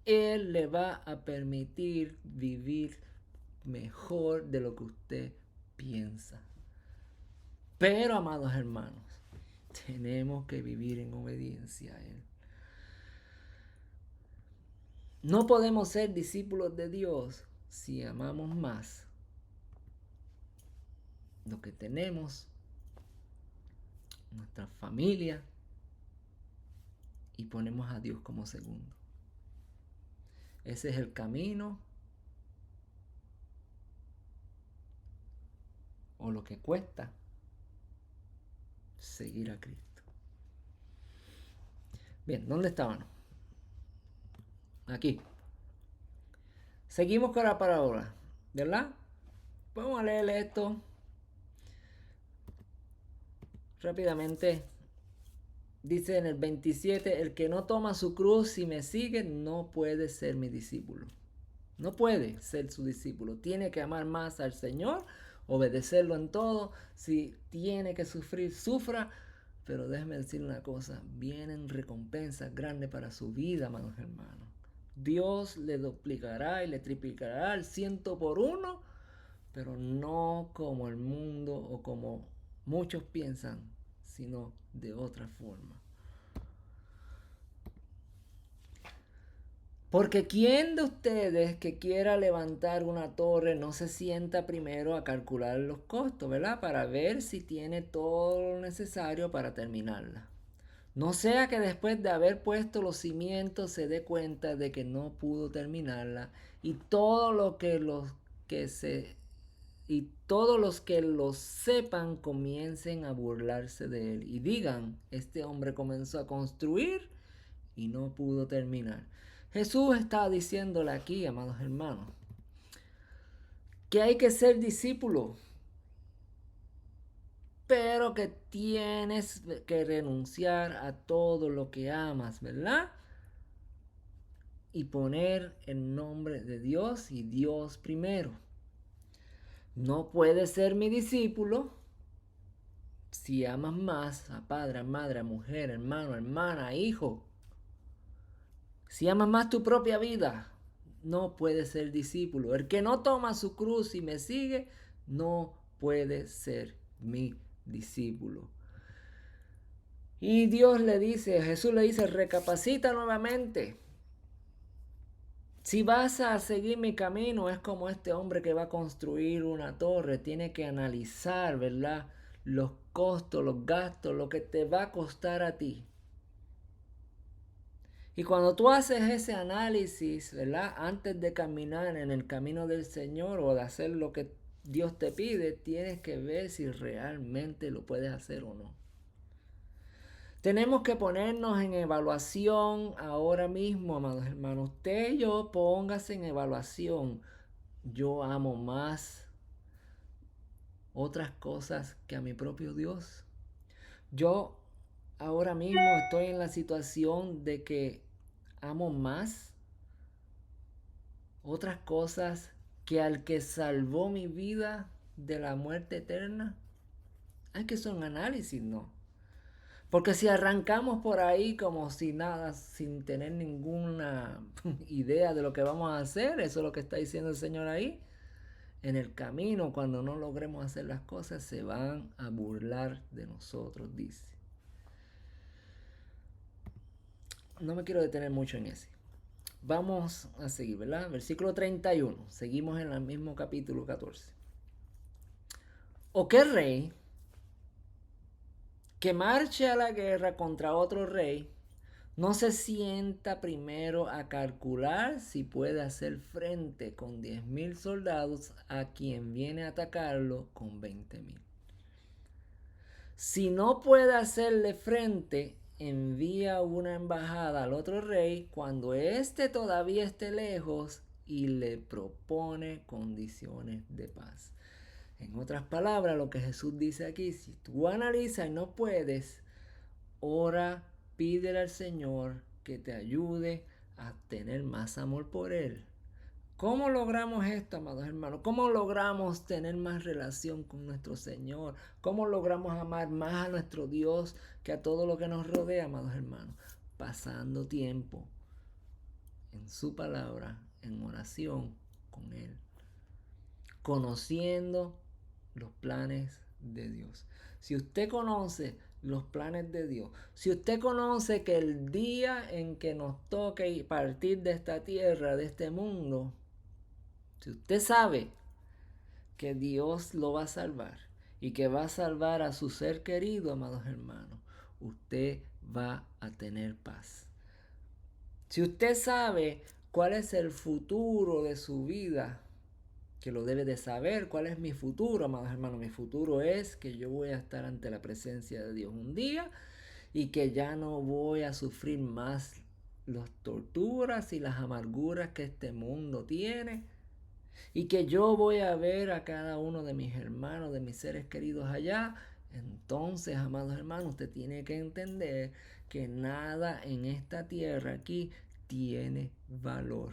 Él le va a permitir vivir mejor de lo que usted piensa. Pero, amados hermanos, tenemos que vivir en obediencia a Él. No podemos ser discípulos de Dios si amamos más lo que tenemos, nuestra familia, y ponemos a Dios como segundo. Ese es el camino o lo que cuesta seguir a Cristo. Bien, ¿dónde estábamos? Aquí. Seguimos con la parábola, ¿verdad? Vamos a leer esto. rápidamente, dice en el 27, el que no toma su cruz y me sigue no puede ser mi discípulo. No puede ser su discípulo. Tiene que amar más al Señor, obedecerlo en todo. Si tiene que sufrir, sufra. Pero déjeme decirle una cosa, vienen recompensas grandes para su vida, amados hermanos. Dios le duplicará y le triplicará al 100 por 1, pero no como el mundo o como muchos piensan, sino de otra forma. Porque ¿quién de ustedes que quiera levantar una torre no se sienta primero a calcular los costos, ¿verdad? Para ver si tiene todo lo necesario para terminarla. No sea que después de haber puesto los cimientos se dé cuenta de que no pudo terminarla y todos los que lo sepan comiencen a burlarse de él y digan, este hombre comenzó a construir y no pudo terminar. Jesús está diciéndole aquí, amados hermanos, que hay que ser discípulo, pero que tienes que renunciar a todo lo que amas, ¿verdad? Y poner el nombre de Dios y Dios primero. No puedes ser mi discípulo si amas más a padre, a madre, a mujer, hermano, hermana, hijo. Si amas más tu propia vida, no puedes ser discípulo. El que no toma su cruz y me sigue, no puede ser mi discípulo. Y Dios le dice, Jesús le dice, recapacita nuevamente. Si vas a seguir mi camino, es como este hombre que va a construir una torre. Tiene que analizar, ¿verdad? Los costos, los gastos, lo que te va a costar a ti. Y cuando tú haces ese análisis, ¿verdad? Antes de caminar en el camino del Señor o de hacer lo que Dios te pide, tienes que ver si realmente lo puedes hacer o no. Tenemos que ponernos en evaluación ahora mismo, amados hermanos. Usted y yo póngase en evaluación. Yo amo más otras cosas que a mi propio Dios. Yo ahora mismo estoy en la situación de que amo más otras cosas que al que salvó mi vida de la muerte eterna. Hay que hacer un análisis, ¿no? Porque si arrancamos por ahí como si nada, sin tener ninguna idea de lo que vamos a hacer, eso es lo que está diciendo el Señor ahí, en el camino, cuando no logremos hacer las cosas, se van a burlar de nosotros, dice. No me quiero detener mucho en ese. Vamos a seguir, ¿verdad? Versículo 31. Seguimos en el mismo capítulo 14. ¿O qué rey que marche a la guerra contra otro rey no se sienta primero a calcular si puede hacer frente con 10,000 soldados a quien viene a atacarlo con 20,000? Si no puede hacerle frente, envía una embajada al otro rey cuando éste todavía esté lejos y le propone condiciones de paz. En otras palabras, lo que Jesús dice aquí, si tú analizas y no puedes, ora, pídele al Señor que te ayude a tener más amor por Él. ¿Cómo logramos esto, amados hermanos? ¿Cómo logramos tener más relación con nuestro Señor? ¿Cómo logramos amar más a nuestro Dios que a todo lo que nos rodea, amados hermanos? Pasando tiempo en su palabra, en oración con Él. Conociendo los planes de Dios. Si usted conoce los planes de Dios, si usted conoce que el día en que nos toque partir de esta tierra, de este mundo, si usted sabe que Dios lo va a salvar y que va a salvar a su ser querido, amados hermanos, usted va a tener paz. Si usted sabe cuál es el futuro de su vida, que lo debe de saber, cuál es mi futuro, amados hermanos. Mi futuro es que yo voy a estar ante la presencia de Dios un día y que ya no voy a sufrir más las torturas y las amarguras que este mundo tiene y que yo voy a ver a cada uno de mis hermanos, de mis seres queridos allá entonces, amados hermanos, usted tiene que entender que nada en esta tierra aquí tiene valor.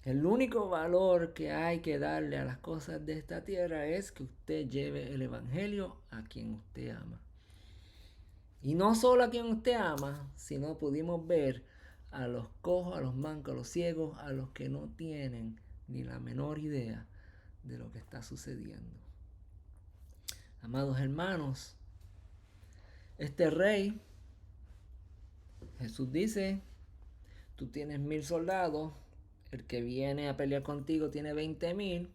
El único valor que hay que darle a las cosas de esta tierra es que usted lleve el evangelio a quien usted ama. Y no solo a quien usted ama, sino pudimos ver a los cojos, a los mancos, a los ciegos, a los que no tienen ni la menor idea de lo que está sucediendo. Amados hermanos, este rey, Jesús dice, tú tienes 1000 soldados, el que viene a pelear contigo tiene 20,000.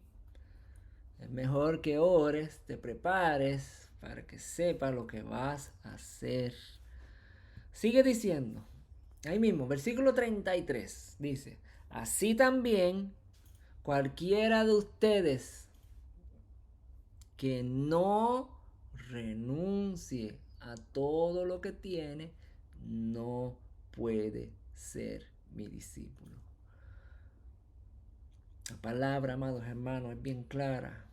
Es mejor que ores, te prepares para que sepas lo que vas a hacer. Sigue diciendo, ahí mismo, versículo 33, dice, así también cualquiera de ustedes que no renuncie a todo lo que tiene, no puede ser mi discípulo. La palabra, amados hermanos, es bien clara.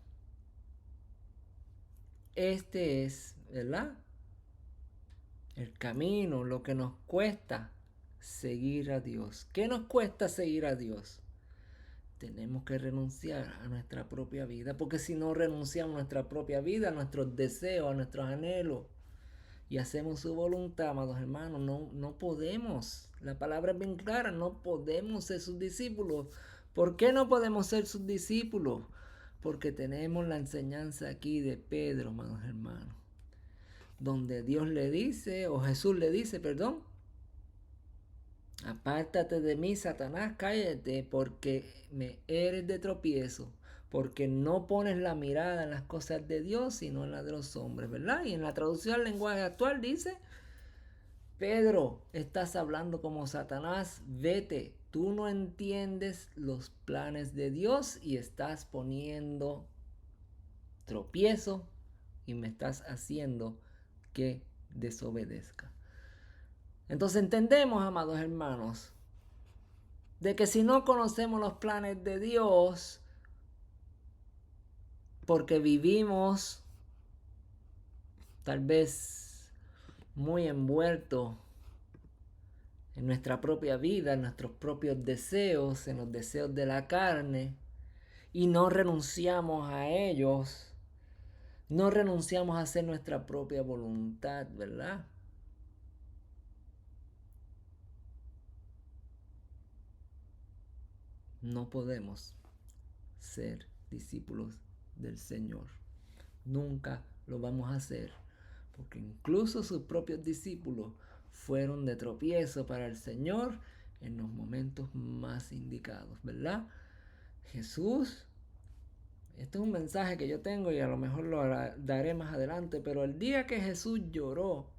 Este es, ¿verdad?, el camino, lo que nos cuesta seguir a Dios. ¿Qué nos cuesta seguir a Dios? Tenemos que renunciar a nuestra propia vida, porque si no renunciamos a nuestra propia vida, a nuestros deseos, a nuestros anhelos, y hacemos su voluntad, amados hermanos, no podemos. La palabra es bien clara, no podemos ser sus discípulos. ¿Por qué no podemos ser sus discípulos? Porque tenemos la enseñanza aquí de Pedro, amados hermanos, donde Dios le dice, o Jesús le dice, perdón, apártate de mí, Satanás, cállate, porque me eres de tropiezo, porque no pones la mirada en las cosas de Dios, sino en las de los hombres, ¿verdad? Y en la traducción al lenguaje actual dice, Pedro, estás hablando como Satanás, vete, tú no entiendes los planes de Dios y estás poniendo tropiezo y me estás haciendo que desobedezca. Entonces entendemos, amados hermanos, de que si no conocemos los planes de Dios, porque vivimos tal vez muy envueltos en nuestra propia vida, en nuestros propios deseos, en los deseos de la carne, y no renunciamos a ellos, no renunciamos a hacer nuestra propia voluntad, ¿verdad? No podemos ser discípulos del Señor. Nunca lo vamos a hacer, porque incluso sus propios discípulos fueron de tropiezo para el Señor en los momentos más indicados, ¿verdad? Jesús, este es un mensaje que yo tengo y a lo mejor lo daré más adelante, pero el día que Jesús lloró,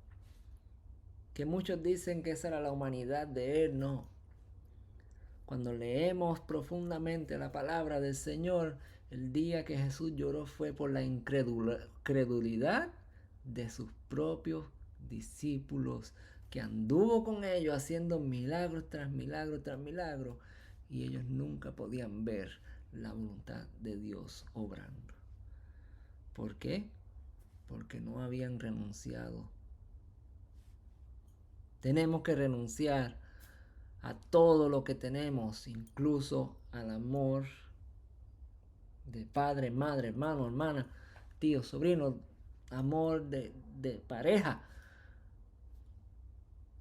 que muchos dicen que esa era la humanidad de Él, no. Cuando leemos profundamente la palabra del Señor, el día que Jesús lloró fue por la incredulidad de sus propios discípulos, que anduvo con ellos haciendo milagros tras milagros tras milagros, y ellos nunca podían ver la voluntad de Dios obrando. ¿Por qué? Porque no habían renunciado. Tenemos que renunciar a todo lo que tenemos, incluso al amor de padre, madre, hermano, hermana, tío, sobrino, amor de pareja,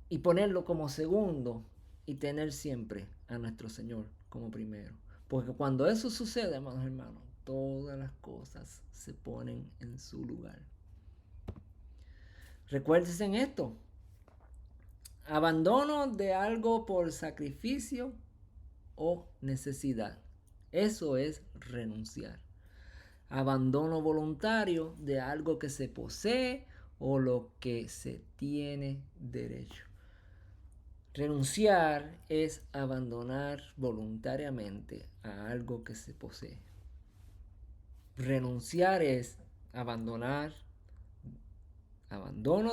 y ponerlo como segundo y tener siempre a nuestro Señor como primero. Porque cuando eso sucede, amados hermanos, todas las cosas se ponen en su lugar. Recuérdense en esto. Abandono de algo por sacrificio o necesidad. Eso es renunciar. Abandono voluntario de algo que se posee o lo que se tiene derecho. Renunciar es abandonar voluntariamente a algo que se posee. Renunciar es abandono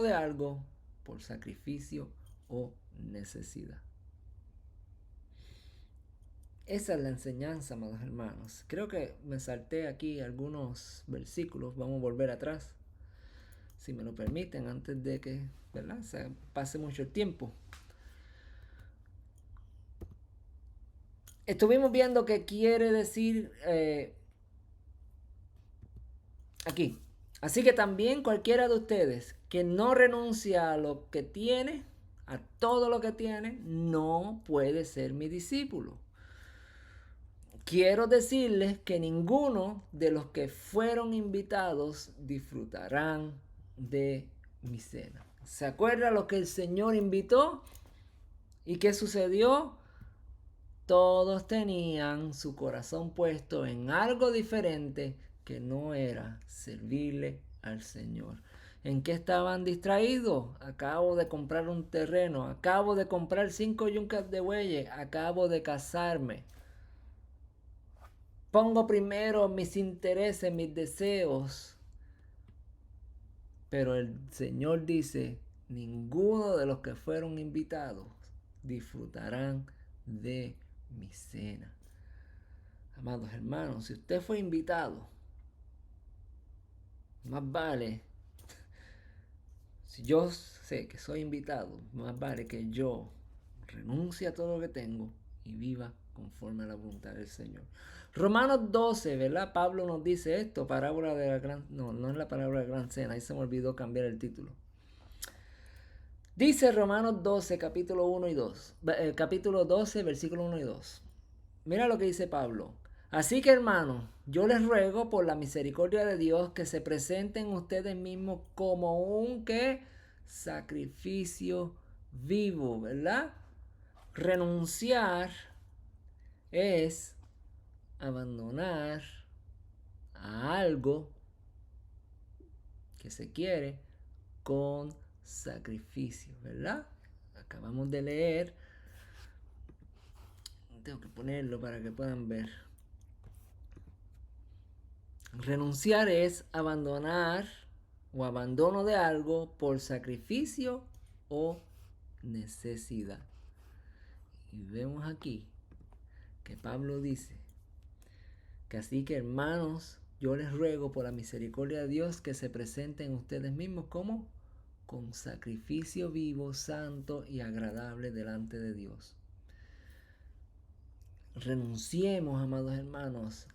de algo por sacrificio o necesidad. Esa es la enseñanza, amados hermanos. Creo que me salté aquí algunos versículos. Vamos a volver atrás. si me lo permiten, antes de que, ¿verdad?, se pase mucho el tiempo. Estuvimos viendo qué quiere decir aquí. Así que también cualquiera de ustedes que no renuncia a lo que tiene, a todo lo que tiene, no puede ser mi discípulo. Quiero decirles que ninguno de los que fueron invitados disfrutarán de mi cena. ¿Se acuerda lo que el Señor invitó? ¿Y qué sucedió? Todos tenían su corazón puesto en algo diferente que no era servirle al Señor. ¿En qué estaban distraídos? Acabo de comprar un terreno, acabo de comprar 5 yuncas de bueyes, acabo de casarme. Pongo primero mis intereses, mis deseos. Pero el Señor dice, ninguno de los que fueron invitados disfrutarán de mi cena. Amados hermanos, si usted fue invitado, más vale, si yo sé que soy invitado, más vale que yo renuncie a todo lo que tengo y viva conforme a la voluntad del Señor. Romanos 12, ¿verdad? Pablo nos dice esto, parábola de la gran... No es la parábola de la gran cena, ahí se me olvidó cambiar el título. Dice Romanos 12, capítulo 1 y 2. Capítulo 12, versículo 1 y 2. Mira lo que dice Pablo. Así que hermanos, yo les ruego por la misericordia de Dios que se presenten ustedes mismos como un ¿qué? Sacrificio vivo, ¿verdad? Renunciar es abandonar a algo que se quiere con sacrificio, ¿verdad? Acabamos de leer. Tengo que ponerlo para que puedan ver. Renunciar es abandonar o abandono de algo por sacrificio o necesidad. Y vemos aquí que Pablo dice que así que hermanos, yo les ruego por la misericordia de Dios que se presenten ustedes mismos como con sacrificio vivo, santo y agradable delante de Dios. Renunciemos, amados hermanos,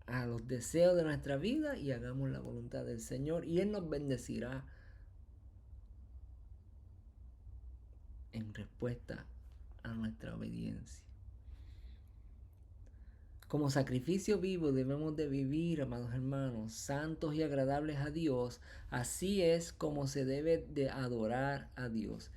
a los deseos de nuestra vida y hagamos la voluntad del Señor y Él nos bendecirá en respuesta a nuestra obediencia. Como sacrificio vivo debemos de vivir, amados hermanos, santos y agradables a Dios. Así es como se debe de adorar a Dios.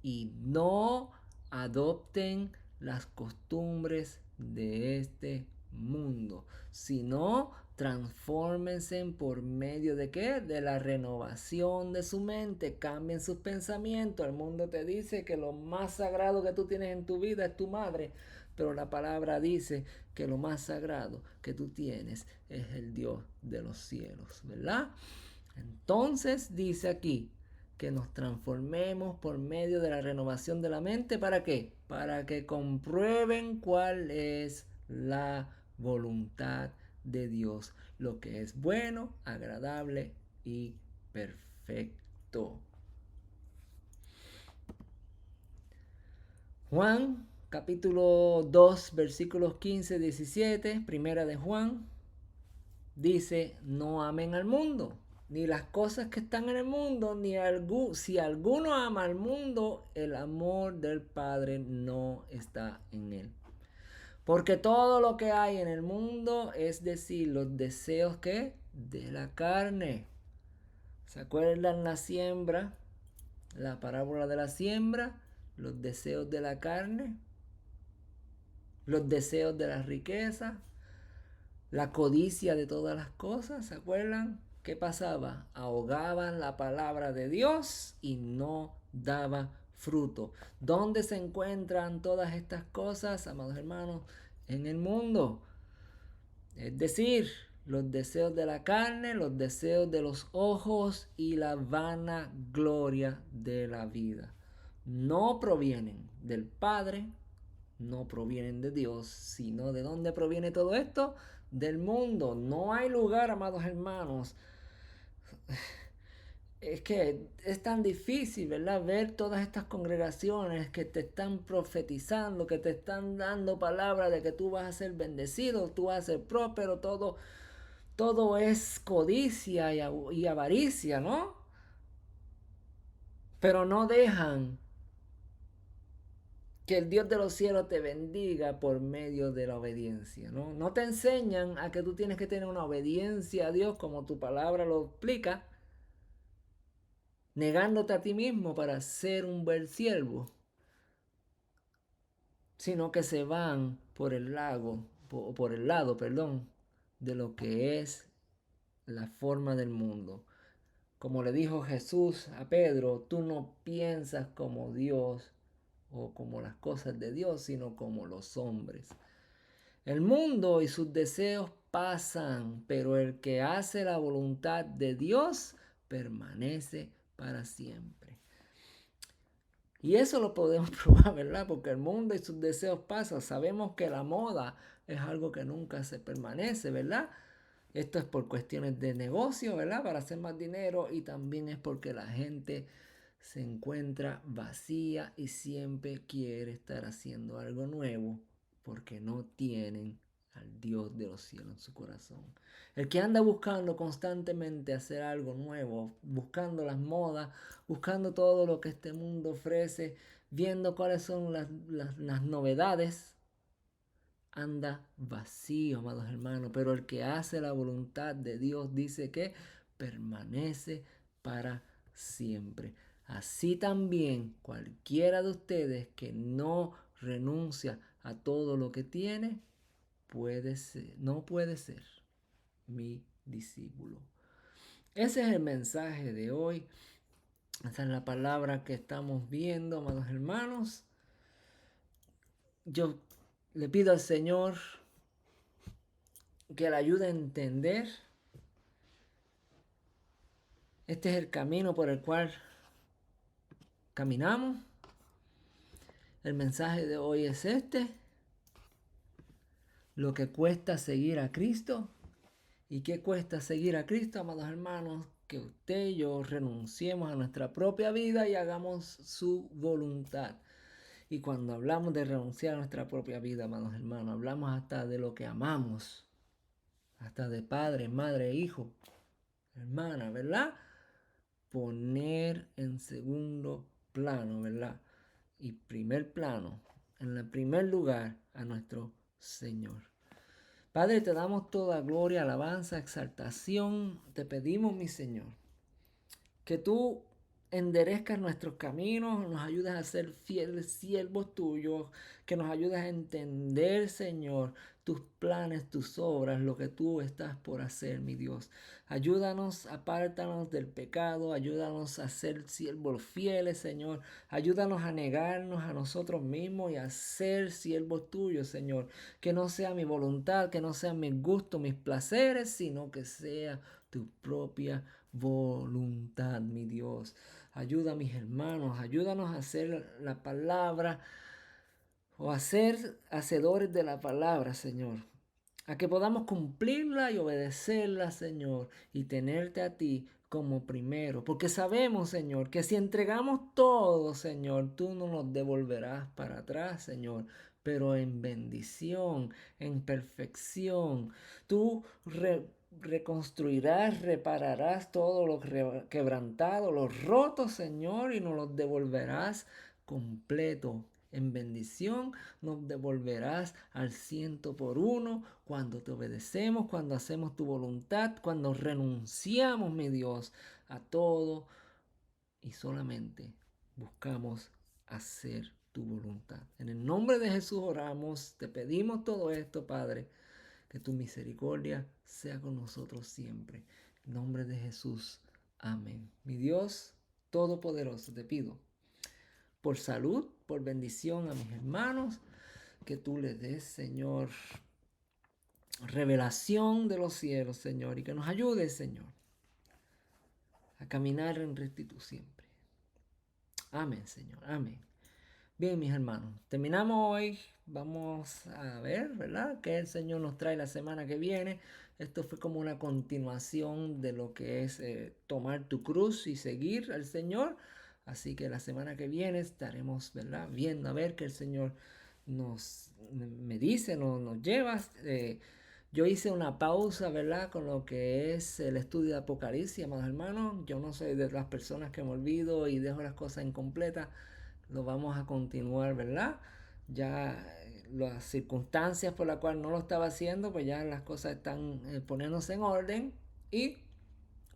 Y no adopten las costumbres de este mundo, sino transfórmense por medio de ¿qué? De la renovación de su mente. Cambien sus pensamientos. El mundo te dice que lo más sagrado que tú tienes en tu vida es tu madre, pero la palabra dice que lo más sagrado que tú tienes es el Dios de los cielos, ¿verdad? Entonces dice aquí que nos transformemos por medio de la renovación de la mente. ¿Para qué? Para que comprueben cuál es la voluntad de Dios, lo que es bueno, agradable y perfecto. Juan capítulo 2 versículos 15-17, primera de Juan, dice, no amen al mundo, ni las cosas que están en el mundo, si alguno ama al mundo, el amor del Padre no está en él. Porque todo lo que hay en el mundo, es decir, los deseos ¿qué? De la carne. ¿Se acuerdan la siembra? La parábola de la siembra, los deseos de la carne, los deseos de la riqueza, la codicia de todas las cosas. ¿Se acuerdan? ¿Qué pasaba? Ahogaban la palabra de Dios y no daba fruto. ¿Dónde se encuentran todas estas cosas, amados hermanos? En el mundo. Es decir, los deseos de la carne, los deseos de los ojos y la vanagloria de la vida. No provienen del Padre, no provienen de Dios, sino ¿de dónde proviene todo esto? Del mundo. No hay lugar, amados hermanos, es que es tan difícil, ¿verdad? Ver todas estas congregaciones que te están profetizando, que te están dando palabras de que tú vas a ser bendecido, tú vas a ser próspero, todo es codicia y avaricia, ¿no? Pero no dejan que el Dios de los cielos te bendiga por medio de la obediencia, ¿no? No te enseñan a que tú tienes que tener una obediencia a Dios como tu palabra lo explica, negándote a ti mismo para ser un buen siervo, sino que se van por el lado, perdón, de lo que es la forma del mundo. Como le dijo Jesús a Pedro, tú no piensas como Dios o como las cosas de Dios, sino como los hombres. El mundo y sus deseos pasan, pero el que hace la voluntad de Dios permanece para siempre. Y eso lo podemos probar, ¿verdad? Porque el mundo y sus deseos pasan. Sabemos que la moda es algo que nunca se permanece, ¿verdad? Esto es por cuestiones de negocio, ¿verdad? Para hacer más dinero, y también es porque la gente se encuentra vacía y siempre quiere estar haciendo algo nuevo porque no tienen al Dios de los cielos en su corazón. El que anda buscando constantemente hacer algo nuevo, buscando las modas, buscando todo lo que este mundo ofrece, viendo cuáles son las novedades, anda vacío, amados hermanos. Pero el que hace la voluntad de Dios dice que permanece para siempre. Así también cualquiera de ustedes que no renuncia a todo lo que tiene, no puede ser mi discípulo. Ese es el mensaje de hoy. Esa es la palabra que estamos viendo, amados hermanos. Yo le pido al Señor que le ayude a entender. Este es el camino por el cual caminamos. El mensaje de hoy es este: lo que cuesta seguir a Cristo. ¿Y qué cuesta seguir a Cristo, amados hermanos? Que usted y yo renunciemos a nuestra propia vida y hagamos su voluntad. Y cuando hablamos de renunciar a nuestra propia vida, amados hermanos, hablamos hasta de lo que amamos, hasta de padre, madre, hijo, hermana, ¿verdad? Poner en segundo plano, ¿verdad? Y primer plano, en el primer lugar, a nuestro Señor. Padre, te damos toda gloria, alabanza, exaltación. Te pedimos, mi Señor, que tú enderezcas nuestros caminos, nos ayudes a ser fieles siervos tuyos, que nos ayudes a entender, Señor, tus planes, tus obras, lo que tú estás por hacer, mi Dios. Ayúdanos, apártanos del pecado, ayúdanos a ser siervos fieles, Señor. Ayúdanos a negarnos a nosotros mismos y a ser siervos tuyos, Señor. Que no sea mi voluntad, que no sean mis gustos, mis placeres, sino que sea tu propia voluntad, mi Dios. Ayuda a mis hermanos, ayúdanos a hacer la palabra o a ser hacedores de la palabra, Señor. A que podamos cumplirla y obedecerla, Señor, y tenerte a ti como primero. Porque sabemos, Señor, que si entregamos todo, Señor, tú no nos devolverás para atrás, Señor, pero en bendición, en perfección. Tú reconstruirás, repararás todo lo quebrantado, los rotos, Señor, y nos los devolverás completo. En bendición nos devolverás al 100 por 1 cuando te obedecemos, cuando hacemos tu voluntad, cuando renunciamos, mi Dios, a todo y solamente buscamos hacer tu voluntad. En el nombre de Jesús oramos, te pedimos todo esto, Padre, que tu misericordia sea con nosotros siempre. En nombre de Jesús, amén. Mi Dios Todopoderoso, te pido por salud, por bendición a mis hermanos, que tú les des, Señor, revelación de los cielos, Señor, y que nos ayudes, Señor, a caminar en rectitud siempre. Amén, Señor, amén. Bien, mis hermanos, terminamos hoy. Vamos a ver, ¿verdad? Que el Señor nos trae la semana que viene. Esto fue como una continuación de lo que es tomar tu cruz y seguir al Señor. Así que la semana que viene estaremos, ¿verdad? Viendo a ver qué el Señor me dice, nos lleva. Yo hice una pausa, ¿verdad? Con lo que es el estudio de Apocalipsis, amados hermanos. Yo no soy de las personas que me olvido y dejo las cosas incompletas. Lo vamos a continuar, ¿verdad? Ya las circunstancias por las cuales no lo estaba haciendo, pues ya las cosas están poniéndose en orden y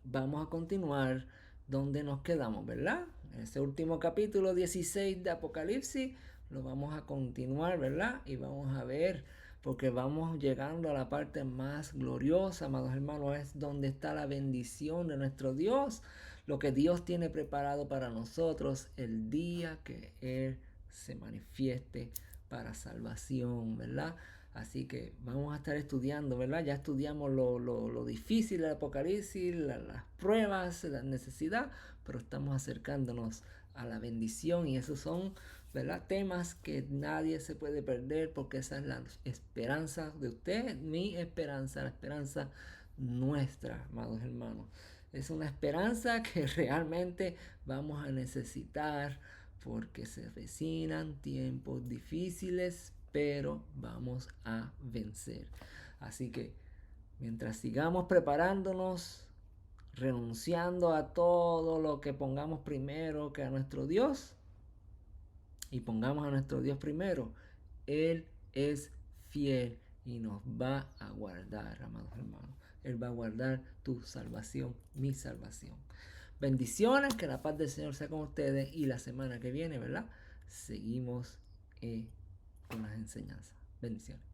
vamos a continuar donde nos quedamos, ¿verdad? Ese último capítulo 16 de Apocalipsis lo vamos a continuar, ¿verdad? Y vamos a ver, porque vamos llegando a la parte más gloriosa, amados hermanos, es donde está la bendición de nuestro Dios, lo que Dios tiene preparado para nosotros el día que Él se manifieste para salvación, ¿verdad? Así que vamos a estar estudiando, ¿verdad? Ya estudiamos lo difícil del Apocalipsis, las pruebas, la necesidad, pero estamos acercándonos a la bendición y esos son, ¿verdad? Temas que nadie se puede perder porque esa es la esperanza de usted, mi esperanza, la esperanza nuestra, amados hermanos. Es una esperanza que realmente vamos a necesitar porque se avecinan tiempos difíciles, pero vamos a vencer. Así que mientras sigamos preparándonos, renunciando a todo lo que pongamos primero que a nuestro Dios, y pongamos a nuestro Dios primero, Él es fiel y nos va a guardar, amados hermanos. Él va a guardar tu salvación, mi salvación. Bendiciones, que la paz del Señor sea con ustedes y la semana que viene, ¿verdad? Seguimos con las enseñanzas. Bendiciones.